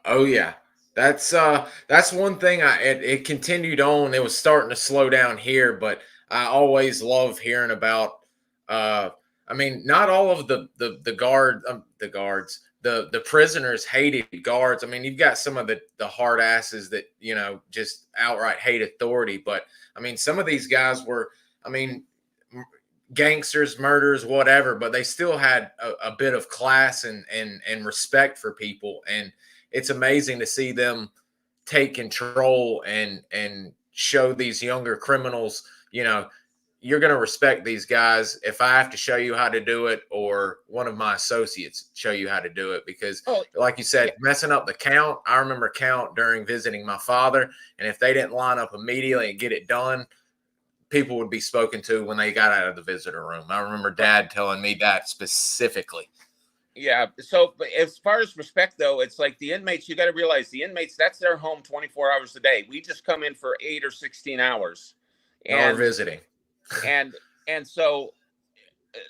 Oh yeah. That's one thing it continued on. It was starting to slow down here, but I always love hearing about I mean, not all of the guards, the prisoners hated guards. I mean, you've got some of the hard asses that, just outright hate authority, but I mean, some of these guys were, I mean, gangsters, murderers, whatever, but they still had a bit of class and respect for people. And it's amazing to see them take control and show these younger criminals, you're going to respect these guys if I have to show you how to do it, or one of my associates show you how to do it. Because like you said, messing up the count, I remember count during visiting my father. And if they didn't line up immediately and get it done, people would be spoken to when they got out of the visitor room. I remember Dad telling me that specifically. Yeah. So as far as respect, though, it's like the inmates, you got to realize the inmates, that's their home 24 hours a day. We just come in for 8 or 16 hours. And we're visiting. and so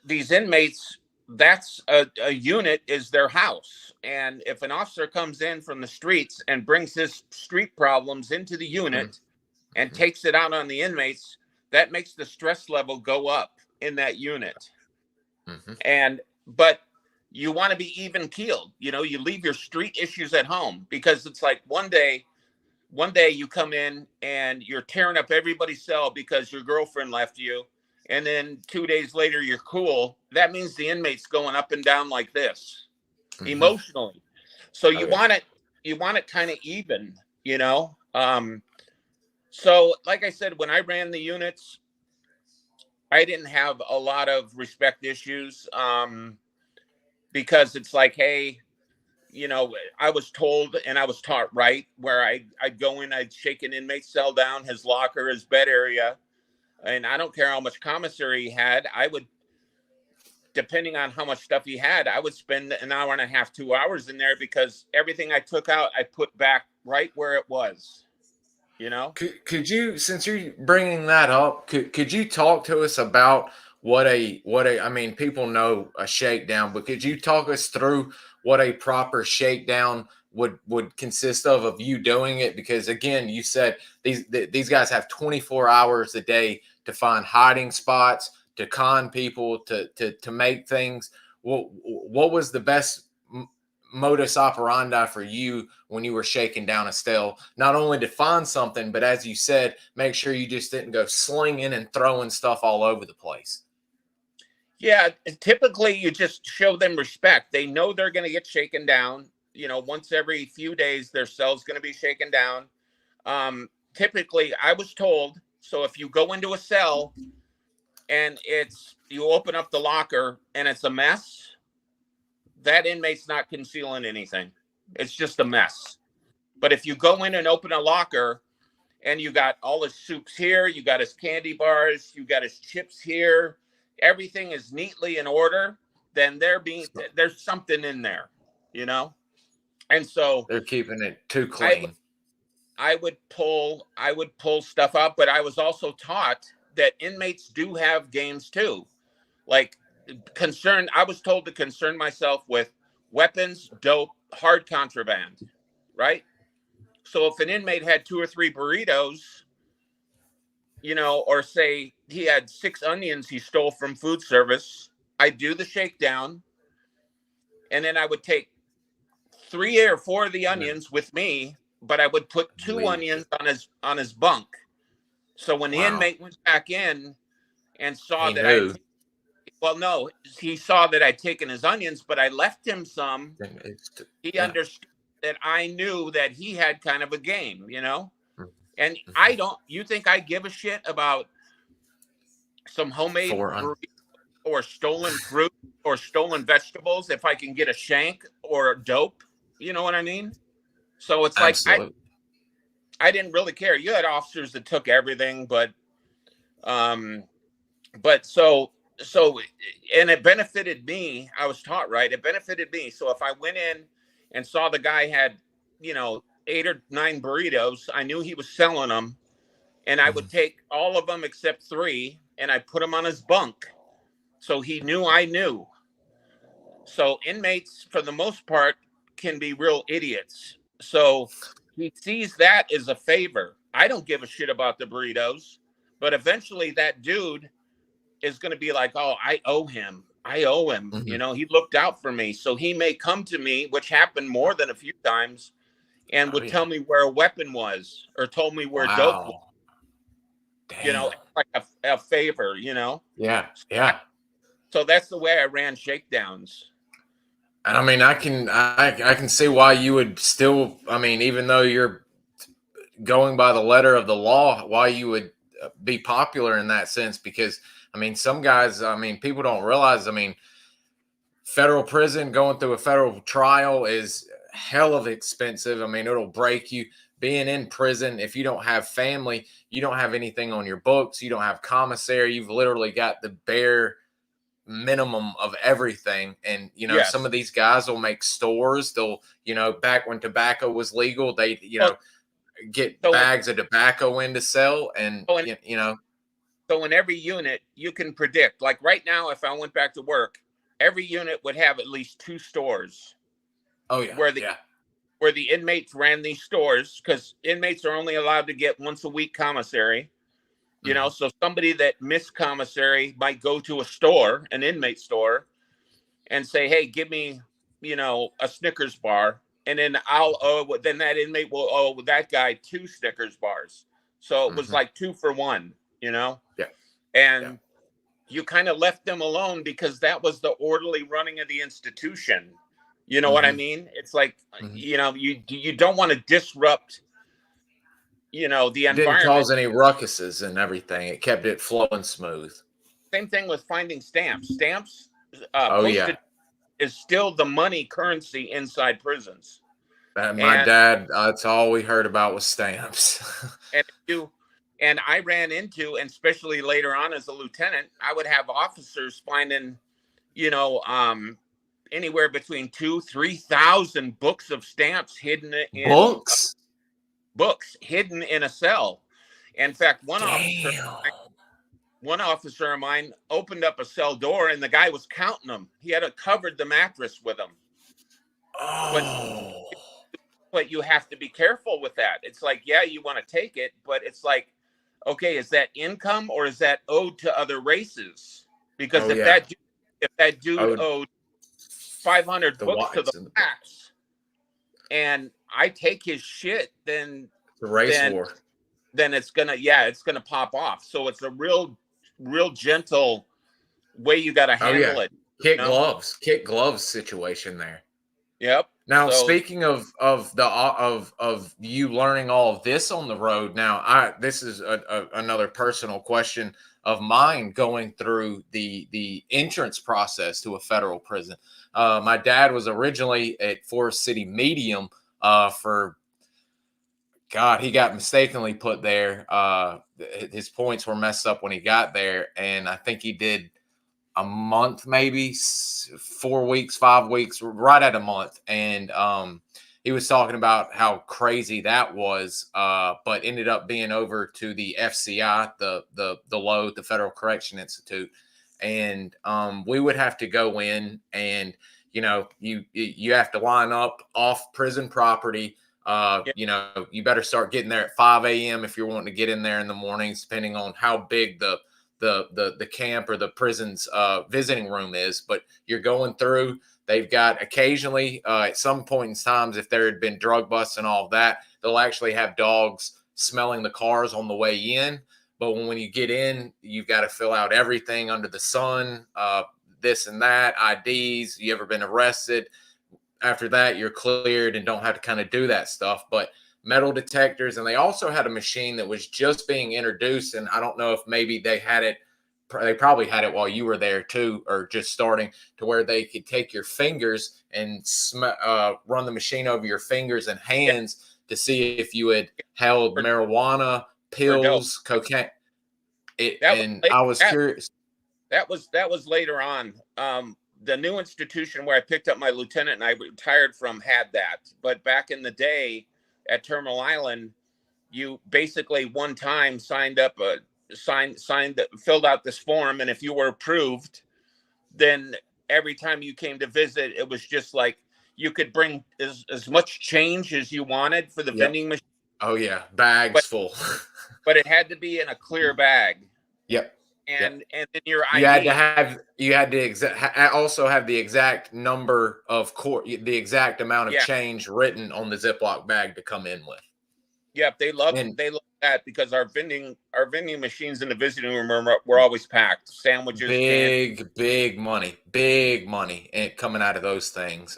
these inmates, that's a unit is their house. And if an officer comes in from the streets and brings his street problems into the unit and takes it out on the inmates, that makes the stress level go up in that unit. But you want to be even keeled. You leave your street issues at home, because it's like one day you come in and you're tearing up everybody's cell because your girlfriend left you. And then 2 days later, you're cool. That means the inmate's going up and down like this emotionally. So you want it kind of even, So like I said, when I ran the units, I didn't have a lot of respect issues, because it's like, hey, I was told and I was taught right, where I'd go in, I'd shake an inmate's cell down, his locker, his bed area. And I don't care how much commissary he had. I would, depending on how much stuff he had, I would spend an hour and a half, 2 hours in there, because everything I took out, I put back right where it was. Could you, since you're bringing that up, could you talk to us about what a I mean, people know a shakedown, but could you talk us through what a proper shakedown would consist of you doing it? Because again, you said these guys have 24 hours a day to find hiding spots, to con people, to make things. What was the best modus operandi for you when you were shaking down a cell, not only to find something, but as you said, make sure you just didn't go slinging and throwing stuff all over the place? Yeah, typically you just show them respect. They know they're going to get shaken down. Once every few days, their cell's going to be shaken down. Typically, I was told, so if you go into a cell and you open up the locker and it's a mess, that inmate's not concealing anything. It's just a mess. But if you go in and open a locker and you got all his soups here, you got his candy bars, you got his chips here, everything is neatly in order, then there's something in there, you know? And so they're keeping it too clean. I would pull stuff up, but I was also taught that inmates do have games too. Like I was told to concern myself with weapons, dope, hard contraband, right? So if an inmate had 2 or 3 burritos, you know, or say he had 6 onions he stole from food service, I'd do the shakedown, and then I would take 3 or 4 of the onions with me, but I would put 2 onions on his bunk. So when the inmate went back in and saw that he saw that I'd taken his onions, but I left him some. He understood that I knew that he had kind of a game, you know? And you think I give a shit about some homemade or stolen fruit or stolen vegetables if I can get a shank or dope? You know what I mean? So it's like, I didn't really care. You had officers that took everything, but and it benefited me. I was taught, right? It benefited me. So if I went in and saw the guy had, you know, 8 or 9 burritos, I knew he was selling them, and I would take all of them except 3, and I put them on his bunk. So he knew I knew. So inmates, for the most part, can be real idiots. So he sees that as a favor. I don't give a shit about the burritos, but eventually that dude is going to be like, oh, I owe him. You know, he looked out for me. So he may come to me, which happened more than a few times, and would tell me where a weapon was or told me where dope was. Damn. You know, like a favor, you know? Yeah. So that's the way I ran shakedowns. And I mean, I can see why you would still, I mean, even though you're going by the letter of the law, why you would be popular in that sense, because I mean, some guys, I mean, people don't realize, I mean, federal prison, going through a federal trial is hell of expensive. I mean, it'll break you. Being in prison, if you don't have family, you don't have anything on your books, you don't have commissary, you've literally got the bare minimum of everything. And you know, some of these guys will make stores. They'll, you know, back when tobacco was legal, they, you know, get bags of tobacco in to sell. And you know, so in every unit you can predict, like right now, if I went back to work, every unit would have at least 2 stores. Oh yeah. Where the inmates ran these stores, because inmates are only allowed to get once a week commissary. You know, so somebody that missed commissary might go to a store, an inmate store, and say, hey, give me, you know, a Snickers bar. And then then that inmate will owe that guy 2 Snickers bars. So it was like 2 for 1, you know? Yeah. And you kind of left them alone because that was the orderly running of the institution. You know what I mean? It's like, you know, you don't want to disrupt, you know, the environment. Didn't cause any ruckuses and everything. It kept it flowing smooth. Same thing with finding stamps. Stamps is still the money currency inside prisons. My dad, that's all we heard about was stamps. And I ran into, and especially later on as a lieutenant, I would have officers finding, you know, anywhere between 2,000-3,000 books of stamps hidden in books hidden in a cell. In fact, one officer of mine opened up a cell door, and the guy was counting them. He had covered the mattress with them. But you have to be careful with that. It's like, yeah, you want to take it, but it's like, okay, is that income or is that owed to other races? Because if that dude owed 500 books to the blacks, and I take his shit, then the race war. Then it's gonna pop off. So it's a real gentle way you got to handle it. Kick gloves situation there. Yep. Now, speaking of you learning all of this on the road, now this is another personal question. of mine going through the entrance process to a federal prison. My dad was originally at Forest City Medium for God, he got mistakenly put there. His points were messed up when he got there, and I think he did a month, maybe 4 weeks, 5 weeks, right at a month. And he was talking about how crazy that was, but ended up being over to the FCI, the LOAD, the Federal Correction Institute, and we would have to go in, and you have to line up off prison property. You better start getting there at 5 a.m. if you're wanting to get in there in the mornings, depending on how big the camp or the prison's visiting room is. But you're going through. They've got occasionally at some point in times, if there had been drug busts and all of that, they'll actually have dogs smelling the cars on the way in. But when you get in, you've got to fill out everything under the sun, this and that, IDs. You ever been arrested? After that, you're cleared and don't have to kind of do that stuff. But metal detectors, and they also had a machine that was just being introduced, and I don't know if maybe they had it. They probably had it while you were there too, or just starting, to where they could take your fingers and run the machine over your fingers and hands to see if you had held marijuana, pills, cocaine. I was curious. That was later on. The new institution where I picked up my lieutenant and I retired from had that. But back in the day at Terminal Island, you basically one time filled out this form, and if you were approved, then every time you came to visit, it was just like you could bring as much change as you wanted for the vending machine. Oh yeah, bags full. But it had to be in a clear bag. Yep. And then your ID. You had to also have the exact number of the exact amount of change written on the Ziploc bag to come in with. Yep, they love that because our vending machines in the visiting room were always packed. Sandwiches, big money and coming out of those things.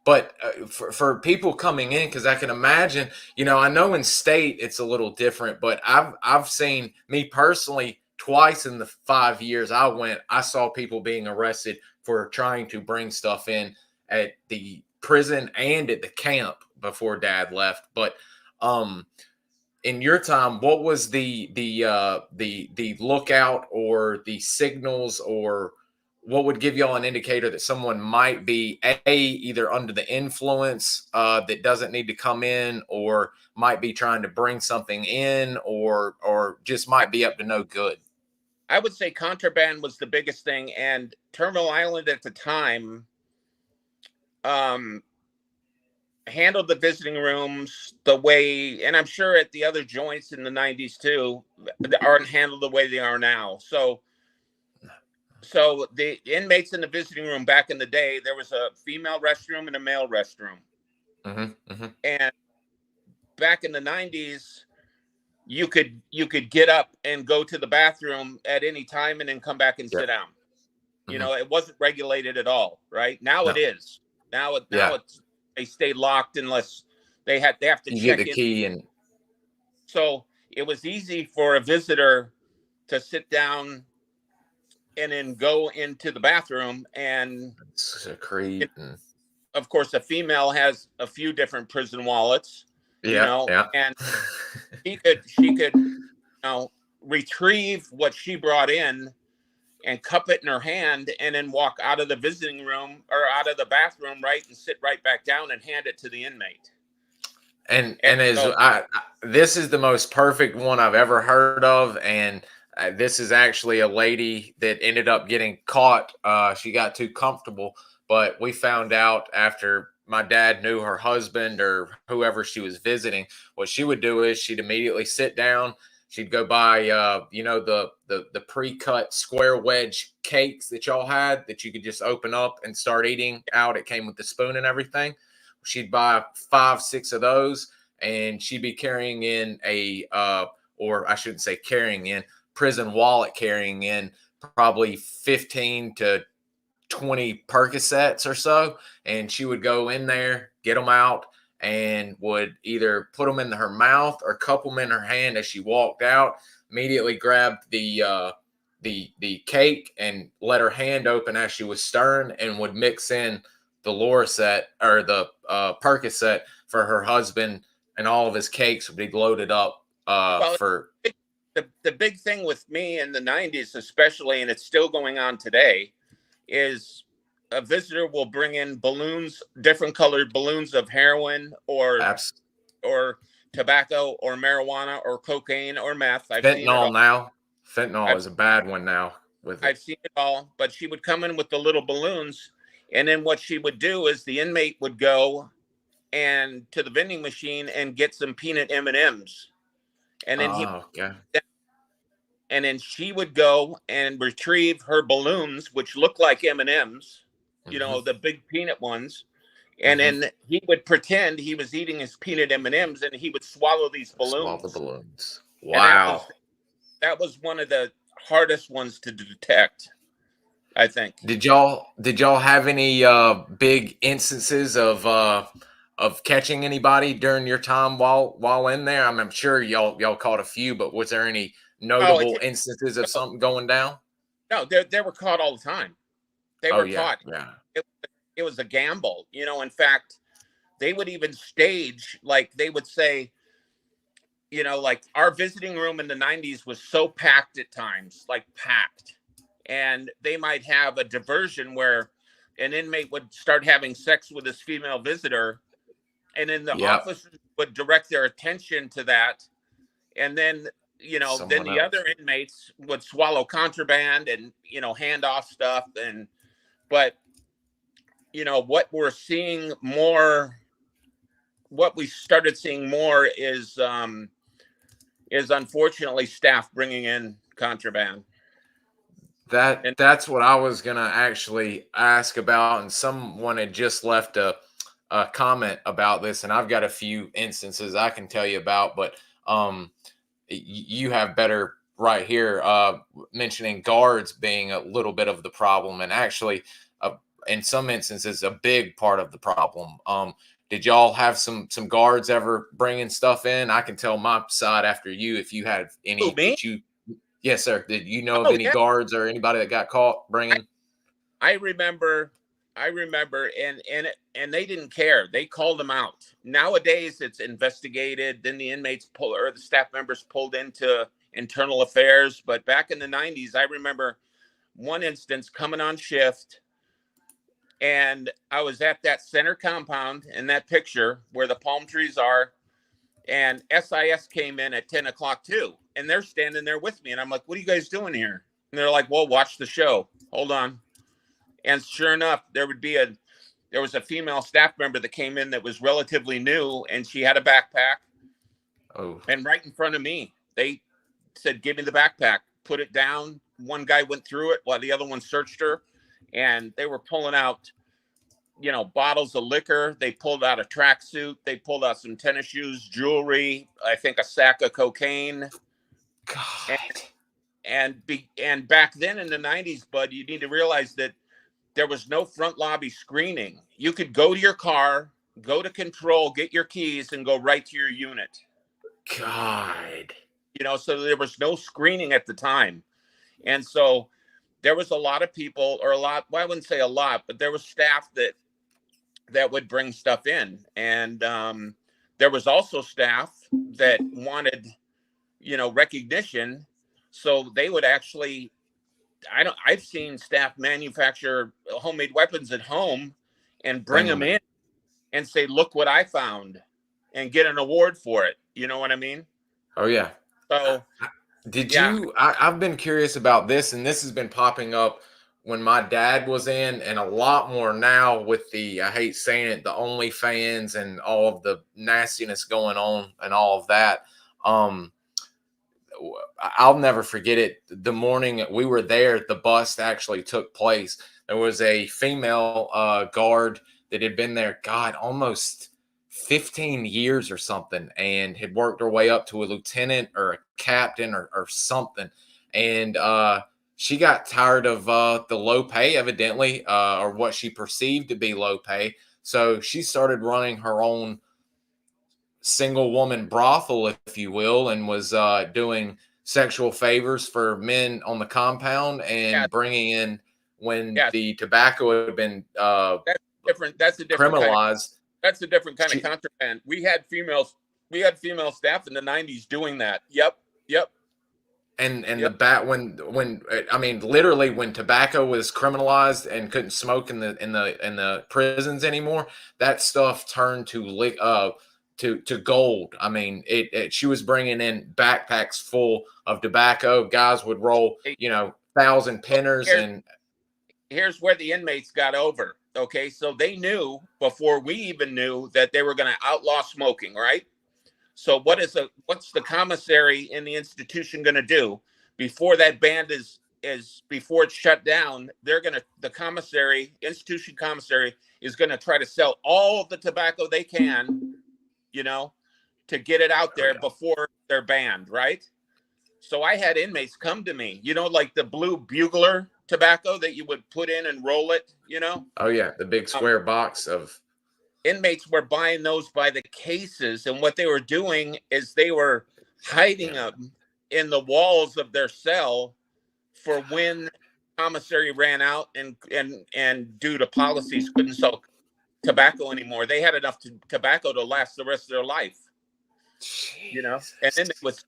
But for people coming in, because I can imagine, I know in state it's a little different, but I've seen, me personally, twice in the 5 years I saw people being arrested for trying to bring stuff in at the prison and at the camp before Dad left. But in your time, what was the lookout or the signals, or what would give y'all an indicator that someone might be either under the influence that doesn't need to come in, or might be trying to bring something in, or just might be up to no good? I would say contraband was the biggest thing, and Terminal Island at the time handled the visiting rooms the way, and I'm sure at the other joints in the 90s too, aren't handled the way they are now. So the inmates in the visiting room back in the day, there was a female restroom and a male restroom. And back in the 90s, you could get up and go to the bathroom at any time and then come back and sit down. It wasn't regulated at all. Right now, it is. Now it's, they stay locked unless they have to check get the key in. So it was easy for a visitor to sit down and then go into the bathroom, and secrete. Of course, a female has a few different prison wallets. And she could retrieve what she brought in and cup it in her hand, and then walk out of the visiting room or out of the bathroom, right, and sit right back down and hand it to the inmate. This is the most perfect one I've ever heard of, and this is actually a lady that ended up getting caught. She got too comfortable, but we found out after my dad knew her husband or whoever she was visiting. What she would do is she'd immediately sit down. She'd go buy, the pre-cut square wedge cakes that y'all had that you could just open up and start eating out. It came with the spoon and everything. She'd buy 5, 6 of those, and she'd be carrying in or I shouldn't say carrying in, prison wallet carrying in probably 15 to 20 Percocets or so. And she would go in there, get them out, and would either put them in her mouth or cup them in her hand as she walked out. Immediately grabbed the the cake and let her hand open as she was stirring, and would mix in the Loricet or the Percocet for her husband, and all of his cakes would be loaded up Well, for. the big thing with me in the 90s, especially, and it's still going on today, is a visitor will bring in balloons, different colored balloons of heroin or tobacco or marijuana or cocaine or meth. I've seen it all. Fentanyl now. Fentanyl is a bad one now with it. I've seen it all, but she would come in with the little balloons, and then what she would do is the inmate would go and to the vending machine and get some peanut M&Ms, and then and then she would go and retrieve her balloons, which look like M&Ms, you know, the big peanut ones. And then he would pretend he was eating his peanut M&Ms, and he would swallow these balloons. Swallow the balloons. Wow. That was one of the hardest ones to detect, I think. Did y'all have any big instances of catching anybody during your time while in there? I'm sure y'all caught a few, but was there any notable instances of something going down? No, they were caught all the time. They were caught. Yeah. It was a gamble, you know. In fact, they would even stage, like they would say, you know, like our visiting room in the 90s was so packed at times, like packed. And they might have a diversion where an inmate would start having sex with his female visitor, and then the officers would direct their attention to that. And then, you know, then the other inmates would swallow contraband and, you know, hand off stuff. But, you know, what we started seeing more is unfortunately staff bringing in contraband. That's what I was gonna actually ask about, and someone had just left a comment about this, and I've got a few instances I can tell you about, but you have better right here, mentioning guards being a little bit of the problem, and actually in some instances a big part of the problem. Did y'all have some guards ever bringing stuff in? I can tell my side after you if you had any. Yes, sir. Did you know of any guards or anybody that got caught bringing? I remember, and they didn't care. They called them out. Nowadays, it's investigated. Then the inmates or the staff members pulled into internal affairs. But back in the 90s, I remember one instance coming on shift, and I was at that center compound in that picture where the palm trees are, and SIS came in at 10 o'clock too. And they're standing there with me. And I'm like, what are you guys doing here? And they're like, well, watch the show. Hold on. And sure enough, there was a female staff member that came in that was relatively new, and she had a backpack. Oh. And right in front of me, they said, give me the backpack, put it down. One guy went through it while the other one searched her, and they were pulling out, you know, bottles of liquor. They pulled out a tracksuit. They pulled out some tennis shoes, jewelry, I think a sack of cocaine. God. And back then in the 90s, bud, you need to realize that there was no front lobby screening. You could go to your car, go to control, get your keys, and go right to your unit. God. You know, so there was no screening at the time. And so there was a lot of people, well, I wouldn't say a lot, but there was staff that would bring stuff in. And there was also staff that wanted, you know, recognition. So they would actually, I've seen staff manufacture homemade weapons at home and bring them in and say, look what I found, and get an award for it. You know what I mean? Oh, yeah. So I've been curious about this, and this has been popping up when my dad was in, and a lot more now with the, I hate saying it, the OnlyFans and all of the nastiness going on and all of that. I'll never forget it. The morning we were there, the bust actually took place. There was a female guard that had been there, God, almost 15 years or something, and had worked her way up to a lieutenant or a captain or something. And she got tired of the low pay, evidently, or what she perceived to be low pay. So she started running her own single woman brothel, if you will, and was doing sexual favors for men on the compound and bringing in when the tobacco had been that's different. That's a different criminalized. That's a different kind of contraband. We had female staff in the 90s doing that. Yep. And the bat when I mean literally when tobacco was criminalized and couldn't smoke in the prisons anymore, that stuff turned to gold. I mean, she was bringing in backpacks full of tobacco. Guys would roll, 1,000 pinners. And here's where the inmates got over. Okay, so they knew before we even knew that they were going to outlaw smoking, right? So what's the commissary in the institution going to do before that ban before it's shut down? The institution commissary is going to try to sell all of the tobacco they can, to get it out there before they're banned, right? So I had inmates come to me, like the blue bugler tobacco that you would put in and roll it, Oh yeah, the big square box of. Inmates were buying those by the cases, and what they were doing is they were hiding them in the walls of their cell for when commissary ran out and due to policies couldn't sell tobacco anymore. They had enough tobacco to last the rest of their life. Jeez. And then it was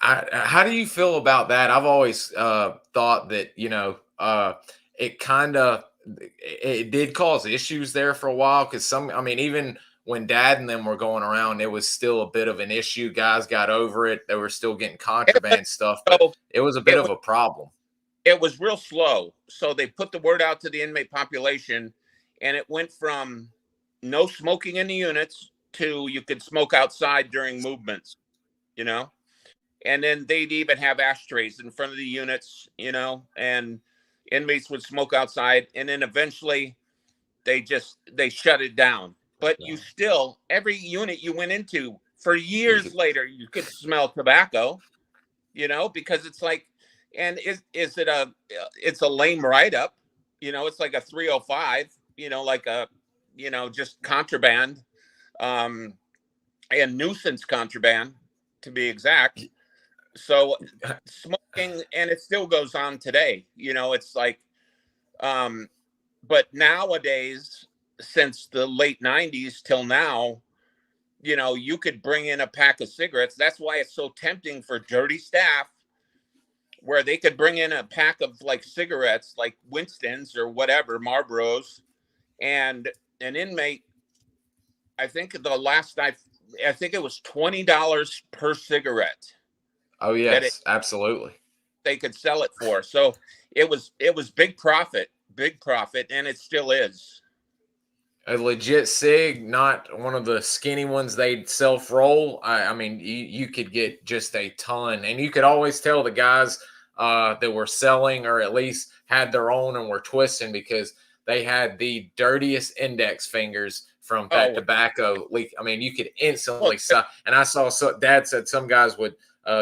how do you feel about that? I've always thought that it did cause issues there for a while because even when Dad and them were going around, it was still a bit of an issue. Guys got over it. They were still getting contraband stuff, but it was a bit of a problem. It was real slow. So they put the word out to the inmate population, and it went from no smoking in the units to you could smoke outside during movements, and then they'd even have ashtrays in front of the units, and inmates would smoke outside, and then eventually they shut it down. But you still, every unit you went into for years later, you could smell tobacco, because it's like, and it's a lame write-up, it's like a 305, like a, just contraband, and nuisance contraband to be exact. So smoking, and it still goes on today, it's like, but nowadays, since the late 90s till now, you could bring in a pack of cigarettes. That's why it's so tempting for dirty staff, where they could bring in a pack of like cigarettes, like Winston's or whatever, Marlboros, and an inmate, I think I think it was $20 per cigarette. Oh yes, absolutely. They could sell it for. So it was big profit, and it still is. A legit cig, not one of the skinny ones they'd self-roll. I mean, you could get just a ton, and you could always tell the guys that were selling or at least had their own and were twisting because they had the dirtiest index fingers from that tobacco leak. I mean, you could instantly and I saw Dad said some guys would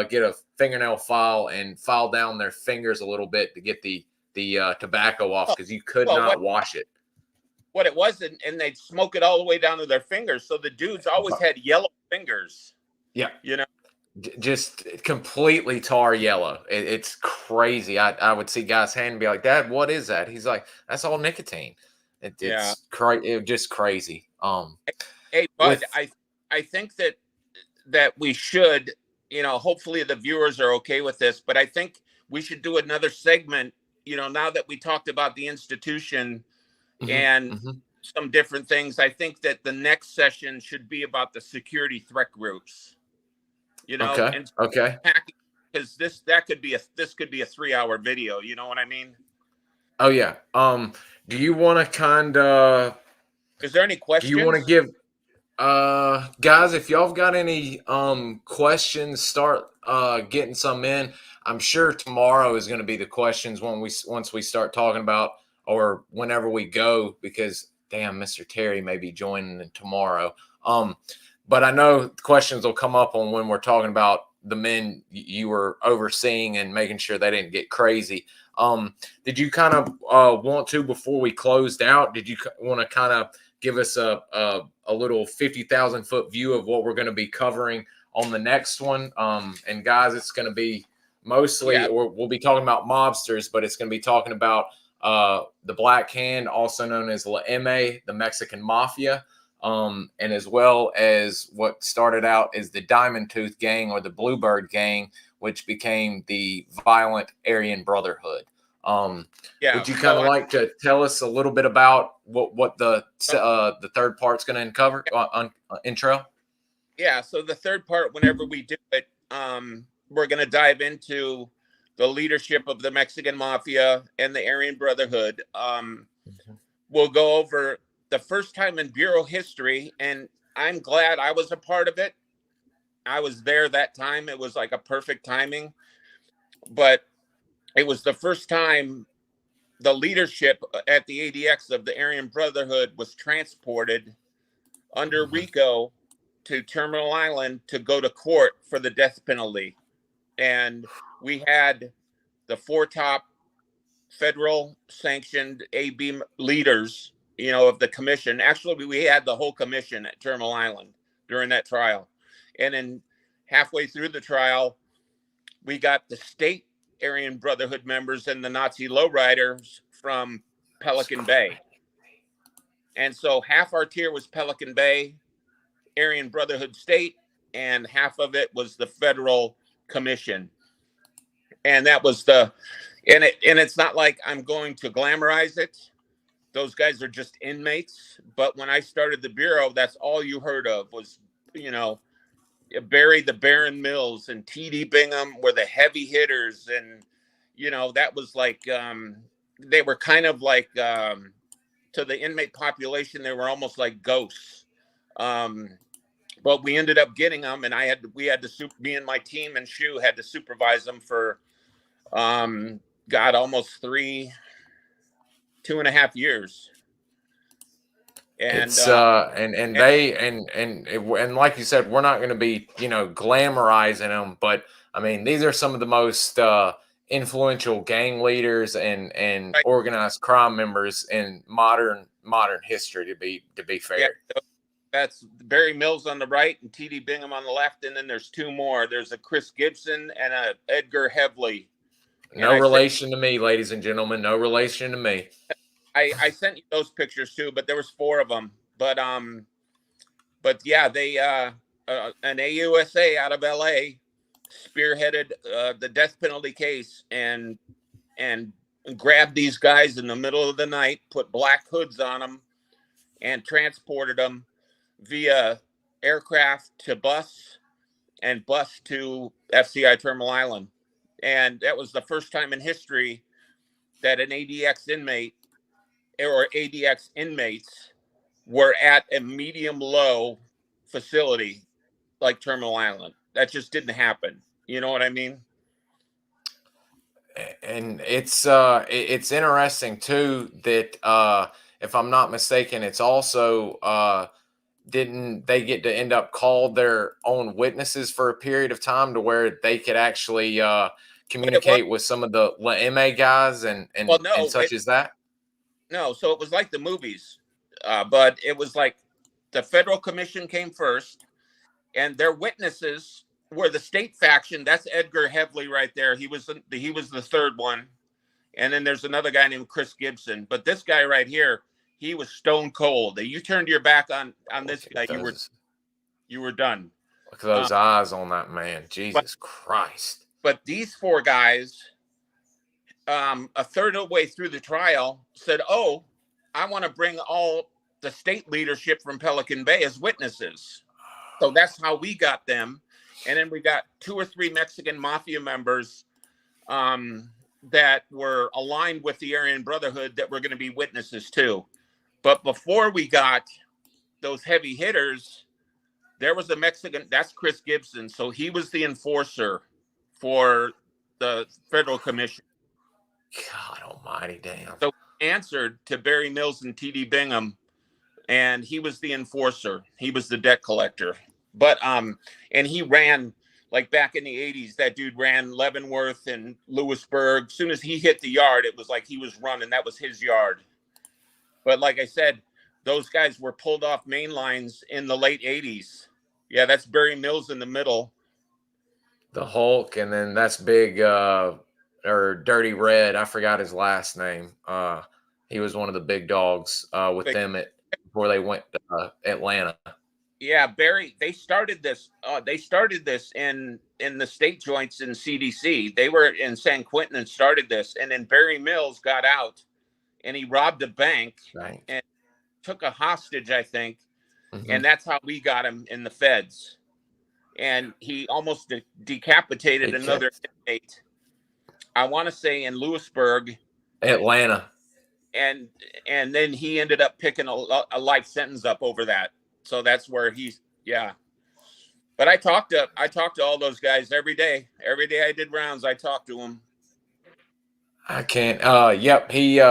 get a fingernail file and file down their fingers a little bit to get the tobacco off because you could not wash it. What it was, and they'd smoke it all the way down to their fingers. So the dudes always had yellow fingers. Yeah. Just completely tar yellow. It's crazy. I would see guys' hand and be like, Dad, what is that? He's like, that's all nicotine. It's just crazy. Hey, Bud, I think that we should, hopefully the viewers are okay with this, but I think we should do another segment, now that we talked about the institution and some different things. I think that the next session should be about the security threat groups. Okay. Because this could be a 3-hour video. You know what I mean? Oh yeah. Do you want to kind of? Is there any questions? Do you want to give, guys? If y'all have got any questions, start getting some in. I'm sure tomorrow is going to be the questions once we start talking about, or whenever we go, because damn, Mr. Terry may be joining tomorrow. But I know questions will come up on when we're talking about the men you were overseeing and making sure they didn't get crazy. Did you kind of want to, before we closed out, did you want to kind of give us a little 50,000 foot view of what we're going to be covering on the next one. And guys, it's going to be mostly, Yeah. or we'll be talking about mobsters, but it's going to be talking about the Black Hand, also known as La M.A., the Mexican Mafia, and as well as what started out as the Diamond Tooth Gang or the Bluebird Gang, which became the violent Aryan Brotherhood. Would you kind of like to tell us a little bit about what the third part's going to uncover intro? Yeah. So the third part, whenever we do it, we're going to dive into the leadership of the Mexican Mafia and the Aryan Brotherhood. We'll go over the first time in Bureau history, and I'm glad I was a part of it. I was there that time. It was like a perfect timing, but it was the first time the leadership at the ADX of the Aryan Brotherhood was transported under RICO to Terminal Island to go to court for the death penalty. And we had the 4 top federal sanctioned AB leaders, of the commission. Actually, we had the whole commission at Terminal Island during that trial. And then halfway through the trial, we got the state Aryan Brotherhood members and the Nazi lowriders from Pelican Bay. And so half our tier was Pelican Bay, Aryan Brotherhood State, and half of it was the federal commission. And that was and it's not like I'm going to glamorize it. Those guys are just inmates. But when I started the Bureau, that's all you heard of was, Barry the Baron Mills and T.D. Bingham were the heavy hitters. And, that was like, they were kind of like, to the inmate population, they were almost like ghosts. But we ended up getting them, and me and my team and Shu had to supervise them for, almost 2.5 years. And it's and like you said, we're not going to be glamorizing them, but I mean, these are some of the most influential gang leaders and right. organized crime members in modern history, to be fair. Yeah, that's Barry Mills on the right and T.D. Bingham on the left, and then there's 2 more. There's a Chris Gibson and a Edgar Hevley. No relation to me, ladies and gentlemen. No relation to me. I sent you those pictures too, but there was 4 of them. But yeah, they an AUSA out of LA spearheaded the death penalty case and grabbed these guys in the middle of the night, put black hoods on them, and transported them via aircraft to bus and bus to FCI Terminal Island. And that was the first time in history that an ADX inmate or ADX inmates were at a medium-low facility like Terminal Island. That just didn't happen. You know what I mean? And it's interesting too that if I'm not mistaken, it's also didn't they get to end up call their own witnesses for a period of time to where they could actually communicate with some of the La M.A. guys and such as that? No, so it was like the movies, but it was like the federal commission came first, and their witnesses were the state faction. That's Edgar Hevley right there. He was the third one, and then there's another guy named Chris Gibson. But this guy right here, he was stone cold. You turned your back on this guy, you were done. Look at those eyes on that man, Jesus Christ! But these 4 guys, a third of the way through the trial, said, "Oh, I want to bring all the state leadership from Pelican Bay as witnesses." So that's how we got them. And then we got 2 or 3 Mexican Mafia members that were aligned with the Aryan Brotherhood that were going to be witnesses too. But before we got those heavy hitters, there was a Mexican, that's Chris Gibson. So he was the enforcer for the federal commission. God almighty, damn. So he answered to Barry Mills and T.D. Bingham, and he was the enforcer. He was the debt collector. But and he ran, like back in the 80s, that dude ran Leavenworth and Lewisburg. As soon as he hit the yard, it was like he was running. That was his yard. But like I said, those guys were pulled off main lines in the late 80s. Yeah, that's Barry Mills in the middle. The Hulk, and then that's Big or Dirty Red. I forgot his last name. He was one of the big dogs with them before they went to Atlanta. Yeah, Barry. They started this. They started this in the state joints in CDC. They were in San Quentin and started this, and then Barry Mills got out, and he robbed a bank and took a hostage, I think, and that's how we got him in the feds. And he almost decapitated another inmate. I want to say in Lewisburg, Atlanta, and then he ended up picking a life sentence up over that. So that's where he's, yeah. But I talked to all those guys every day. Every day I did rounds, I talked to them. I can't. Yep, he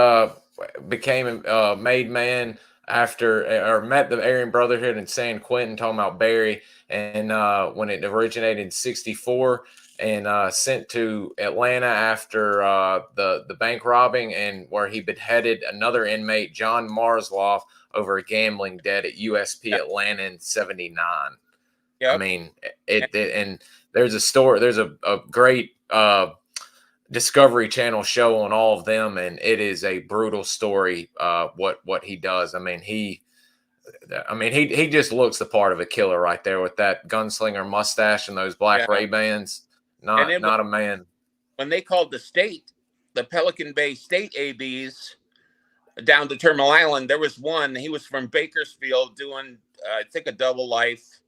became a made man after, or met the Aryan Brotherhood in San Quentin. Talking about Barry, and when it originated in '64, and sent to Atlanta after the bank robbing, and where he beheaded another inmate, John Marsloff, over a gambling debt at USP Atlanta in '79. Yep. I mean, and there's a story. There's a great Discovery Channel show on all of them, and it is a brutal story. What he does. I mean, he just looks the part of a killer right there with that gunslinger mustache and those black Ray-Bans. Not a man. When they called the state, the Pelican Bay State ABs down to Terminal Island, there was one. He was from Bakersfield doing, I think, a double life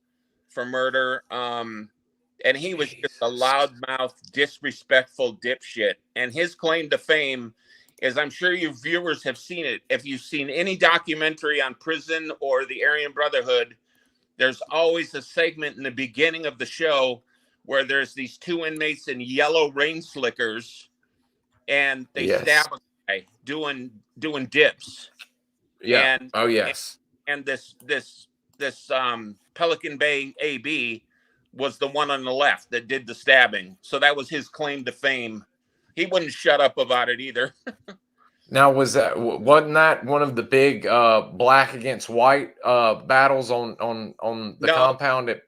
for murder. And he was just a loudmouth, disrespectful dipshit. And his claim to fame is, I'm sure your viewers have seen it. If you've seen any documentary on prison or the Aryan Brotherhood, there's always a segment in the beginning of the show where there's these two inmates in yellow rain slickers, and they stab a guy doing dips. Yeah. And, oh yes. And this Pelican Bay AB was the one on the left that did the stabbing. So that was his claim to fame. He wouldn't shut up about it either. Now, wasn't that one of the big black against white battles on the compound?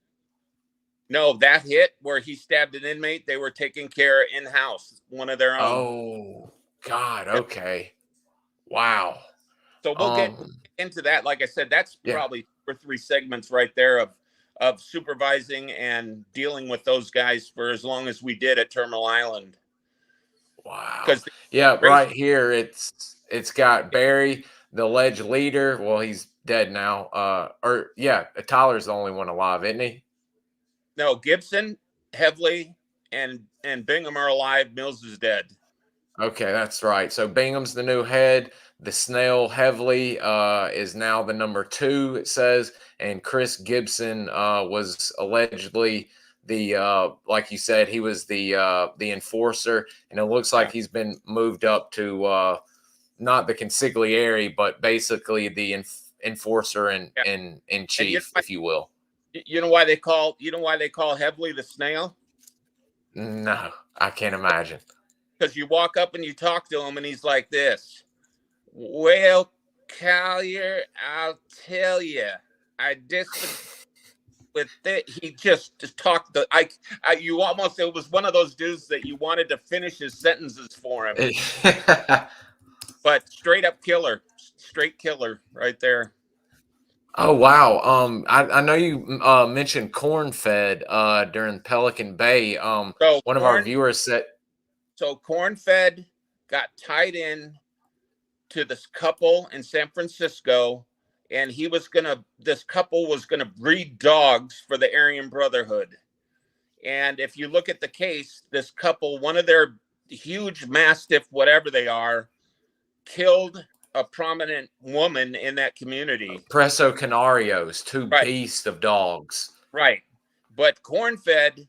No, that hit where he stabbed an inmate, they were taking care in-house, one of their own. Oh, God. Okay. Wow. So we'll get into that. Like I said, that's probably 2 or 3 segments right there of supervising and dealing with those guys for as long as we did at Terminal Island. Wow. Right here it's got Barry, the alleged leader. Well, he's dead now. Tyler's the only one alive, isn't he? No, Gibson, Heavley, and Bingham are alive. Mills is dead. Okay, that's right. So Bingham's the new head. The snail Heavley is now the number 2, it says, and Chris Gibson was allegedly the like you said, he was the enforcer, and it looks like he's been moved up to not the consigliere, but basically the enforcer in chief, if you will. You know why they call Heavley the snail? No, I can't imagine. Because you walk up and you talk to him, and he's like this. Well, Collier, I'll tell you, I disagree with it. He just talked. You almost, it was one of those dudes that you wanted to finish his sentences for him. But straight killer right there. Oh wow! I know you mentioned corn-fed during Pelican Bay. So one of our viewers said. So corn-fed got tied in to this couple in San Francisco, and this couple was gonna breed dogs for the Aryan Brotherhood. And if you look at the case, this couple, one of their huge mastiff, whatever they are, killed a prominent woman in that community. Presso Canarios, 2 beasts of dogs. Right. But corn-fed,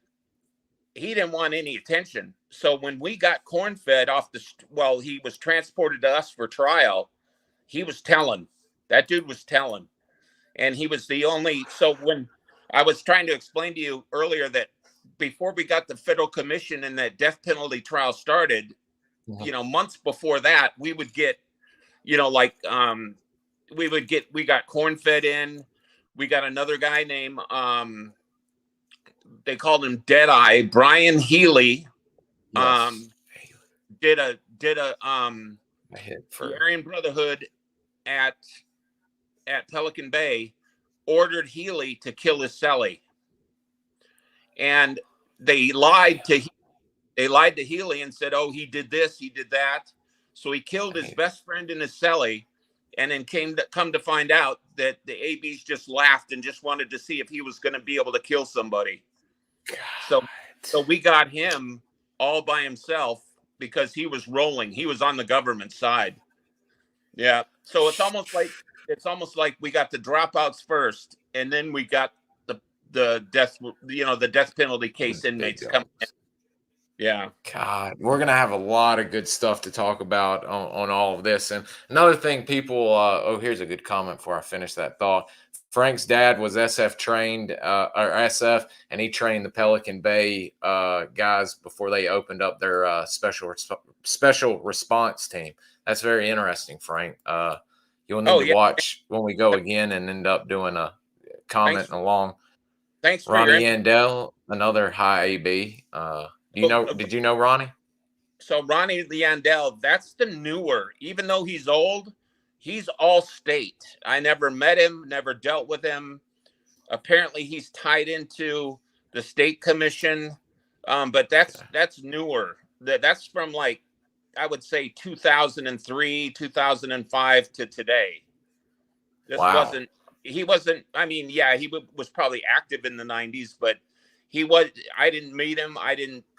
he didn't want any attention. So when we got corn-fed he was transported to us for trial. That dude was telling. And he was the only, so when I was trying to explain to you earlier that before we got the federal commission and that death penalty trial started, months before that, we would get, we got corn-fed in. We got another guy named they called him Deadeye. Brian Healy Yes. did a hit the for Aryan Brotherhood at Pelican Bay ordered Healy to kill his cellie, and they lied to Healy and said, "Oh, he did this, he did that." So he killed his best friend in his cellie, and then come to find out that the ABs just laughed and just wanted to see if he was going to be able to kill somebody. God. So we got him all by himself because he was rolling. He was on the government side. Yeah. So it's almost like we got the dropouts first, and then we got the death, the death penalty case inmates coming in. Yeah. God, we're gonna have a lot of good stuff to talk about on all of this. And another thing, people. Here's a good comment before I finish that thought. Frank's dad was SF trained, or SF, and he trained the Pelican Bay guys before they opened up their special response team. That's very interesting, Frank. You'll need to watch when we go again and end up doing a comment along. Thanks, Ronnie Yandell, another high AB. Did you know Ronnie? So Ronnie Yandell, that's the newer. Even though he's old, he's all state. I never met him, never dealt with him. Apparently, he's tied into the state commission, but that's newer. That's from, like, I would say 2003, 2005 to today. This wasn't. He wasn't. I mean, yeah, he was probably active in the 90s, but I didn't meet him.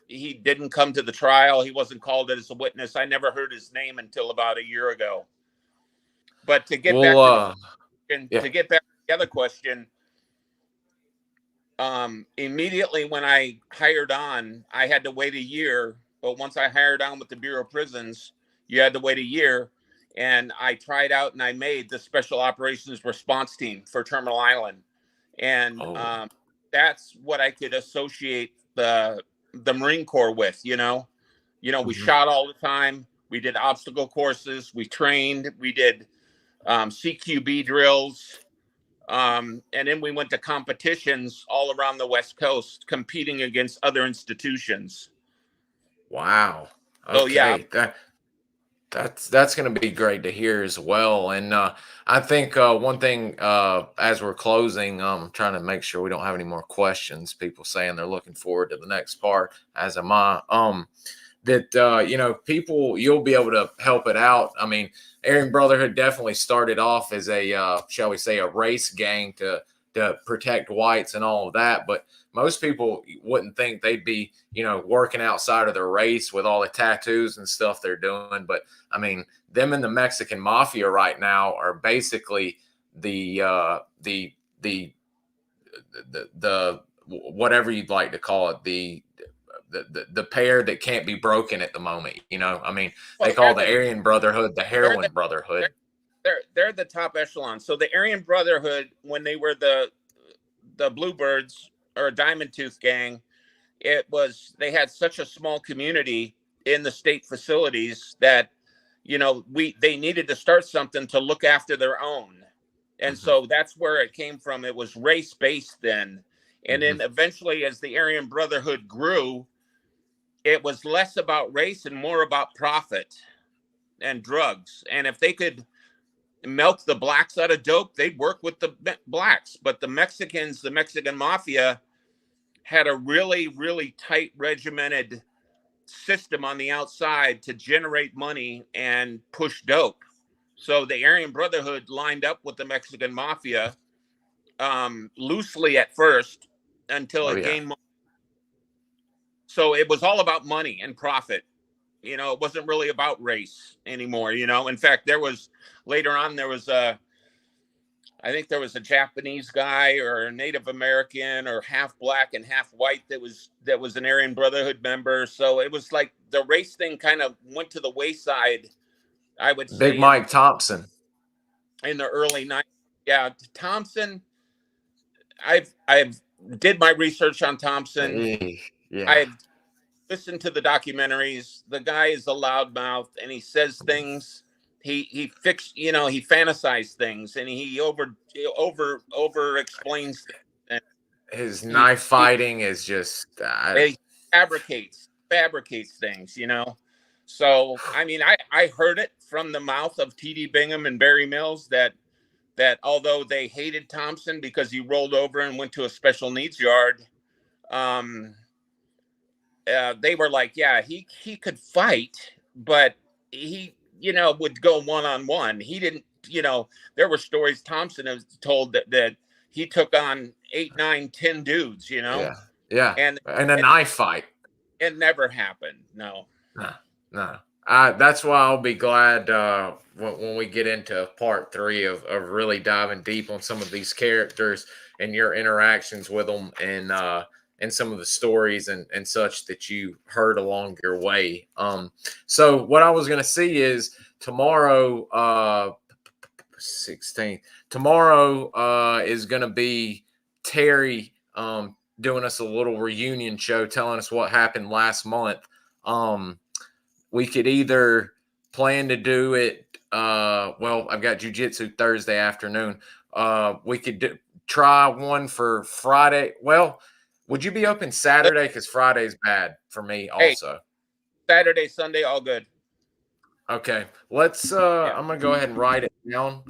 He didn't come to the trial. He wasn't called as a witness. I never heard his name until about a year ago. But to get back to the other question, immediately when I hired on, I had to wait a year. But once I hired on with the Bureau of Prisons, you had to wait a year. And I tried out and I made the Special Operations Response Team for Terminal Island. And that's what I could associate the Marine Corps with, we shot all the time. We did obstacle courses. We trained. We did CQB drills. And then we went to competitions all around the West Coast, competing against other institutions. Wow. Okay. So, yeah. That's going to be great to hear as well. And I think one thing as we're closing, I'm trying to make sure we don't have any more questions. People saying they're looking forward to the next part, as am I. People, you'll be able to help it out. I mean, Aryan Brotherhood definitely started off as a, shall we say, a race gang to protect whites and all of that. But most people wouldn't think they'd be, working outside of their race with all the tattoos and stuff they're doing. But I mean, them and the Mexican Mafia right now are basically the whatever you'd like to call it, the pair that can't be broken at the moment. I mean, they call the Aryan Brotherhood the Heroin Brotherhood. They're the top echelon. So the Aryan Brotherhood, when they were the Bluebirds or Diamond Tooth gang, they had such a small community in the state facilities that they needed to start something to look after their own. And so that's where it came from. It was race-based then. And then eventually, as the Aryan Brotherhood grew, it was less about race and more about profit and drugs. And if they could milk the blacks out of dope, they'd work with the blacks. But the Mexicans, the Mexican Mafia, had a really, really tight, regimented system on the outside to generate money and push dope. So the Aryan Brotherhood lined up with the Mexican Mafia loosely at first until it gained money. So it was all about money and profit. It wasn't really about race anymore. In fact, later on I think there was a Japanese guy or a Native American or half black and half white that was an Aryan Brotherhood member. So it was like the race thing kind of went to the wayside, I would say. Big Mike Thompson. In the early 90s. Yeah, Thompson. I've did my research on Thompson. Yeah. I've listened to the documentaries. The guy is a loudmouth and he says things. He fantasized things and he over explains things. his He, knife fighting is just he fabricates things, you know. So I mean, I heard it from the mouth of TD Bingham and Barry Mills that although they hated Thompson because he rolled over and went to a special needs yard, um, they were like, yeah, he could fight, but he, you know, would go one-on-one. He didn't, you know, there were stories Thompson has told that he took on 8, 9, 10 dudes, you know, yeah, and and a it, knife fight. it never happened. No. No, no. That's why I'll be glad when we get into part 3 of really diving deep on some of these characters and your interactions with them and some of the stories and such that you heard along your way. So what I was going to see is tomorrow, 16th, tomorrow is going to be Terry doing us a little reunion show, telling us what happened last month. We could either plan to do it. Well, I've got jujitsu Thursday afternoon. We could try one for Friday. Well, would you be open Saturday? Because Friday's bad for me also. Hey, Saturday, Sunday, all good. Okay, let's. I'm gonna go ahead and write it down,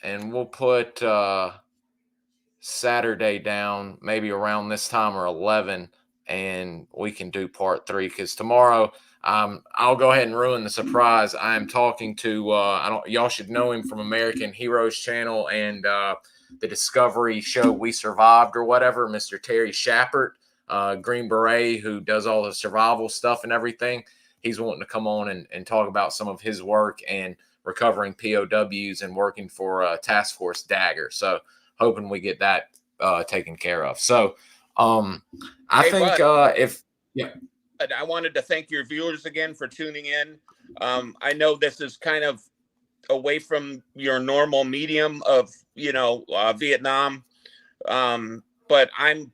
and we'll put Saturday down, maybe around this time or 11, and we can do part 3 because tomorrow. I'll go ahead and ruin the surprise. I am talking to y'all should know him from American Heroes channel and the Discovery show We Survived or whatever, Mr. Terry Shappert, Green Beret, who does all the survival stuff and everything. He's wanting to come on and talk about some of his work and recovering POWs and working for Task Force Dagger. So hoping we get that taken care of. So I think if I wanted to thank your viewers again for tuning in. I know this is kind of away from your normal medium of, you know, Vietnam, but I'm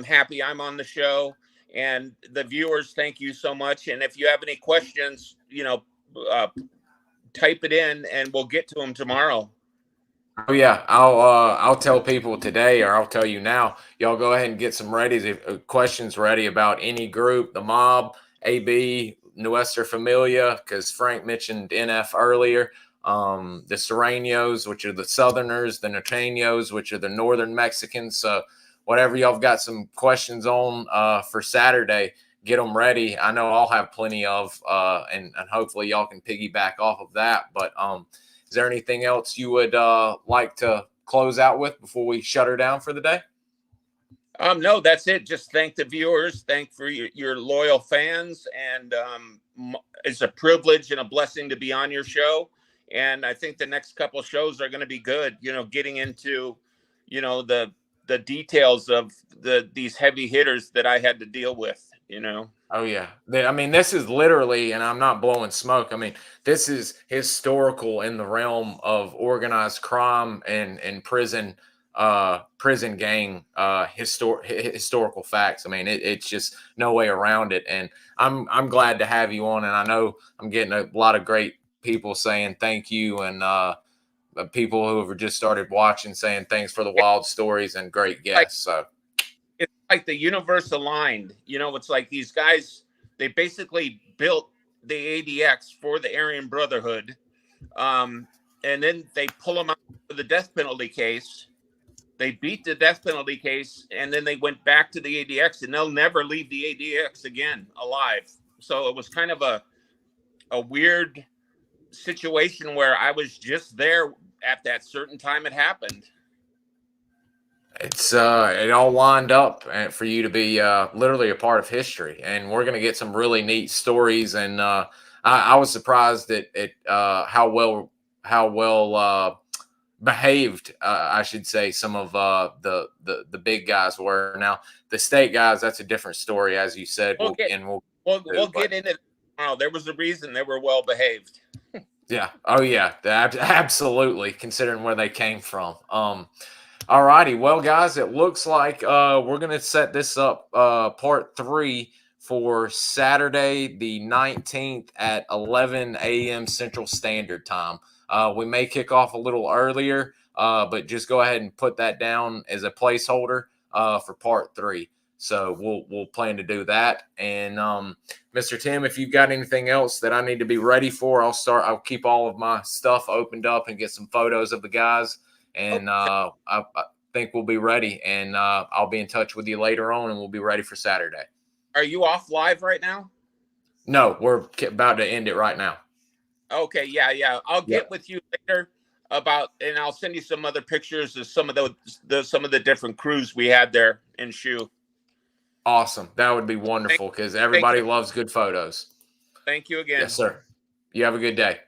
happy I'm on the show, and the viewers, thank you so much. And if you have any questions, you know, type it in and we'll get to them tomorrow. Oh yeah, I'll tell people today, or I'll tell you now. Y'all go ahead and get some questions ready about any group, the mob, AB, Nuestra Familia, because Frank mentioned NF earlier. The Serranos, which are the Southerners, the Norteños, which are the Northern Mexicans. So whatever y'all have got some questions on for Saturday, get them ready. I know I'll have plenty of, and hopefully y'all can piggyback off of that. But is there anything else you would like to close out with before we shut her down for the day? No, that's it. Just thank the viewers. Thank for your loyal fans. And it's a privilege and a blessing to be on your show. And I think the next couple of shows are going to be good, you know, getting into, you know, the details of these heavy hitters that I had to deal with, you know. Oh, yeah. I mean, this is literally, and I'm not blowing smoke. I mean, this is historical in the realm of organized crime and prison gang historical facts. I mean, it's just no way around it. And I'm glad to have you on. And I know I'm getting a lot of great people saying thank you, and people who have just started watching saying thanks for the wild stories and great guests. So it's like the universe aligned. You know, it's like these guys, they basically built the ADX for the Aryan Brotherhood. And then they pull them out for the death penalty case. They beat the death penalty case, and then they went back to the ADX, and they'll never leave the ADX again alive. So it was kind of a weird situation where I was just there at that certain time it happened. It's it all lined up for you to be literally a part of history, and we're going to get some really neat stories. And I was surprised at how well behaved, I should say, some of the big guys were. Now the state guys, that's a different story, as you said. We'll get into it tomorrow. There was a reason they were well behaved. Yeah. Oh yeah. Absolutely. Considering where they came from. All righty. Well, guys, it looks like we're going to set this up part 3 for Saturday the 19th at 11 a.m. Central Standard Time. We may kick off a little earlier, but just go ahead and put that down as a placeholder. for part 3. So we'll plan to do that. And Mr. Tim, if you've got anything else that I need to be ready for, I'll keep all of my stuff opened up and get some photos of the guys. And I think we'll be ready. And I'll be in touch with you later on, and we'll be ready for Saturday. Are you off live right now? No, we're about to end it right now. Okay, yeah. I'll get with you later and I'll send you some other pictures of some of the different crews we had there in Shoe. Awesome. That would be wonderful because everybody loves good photos. Thank you again. Yes, sir. You have a good day.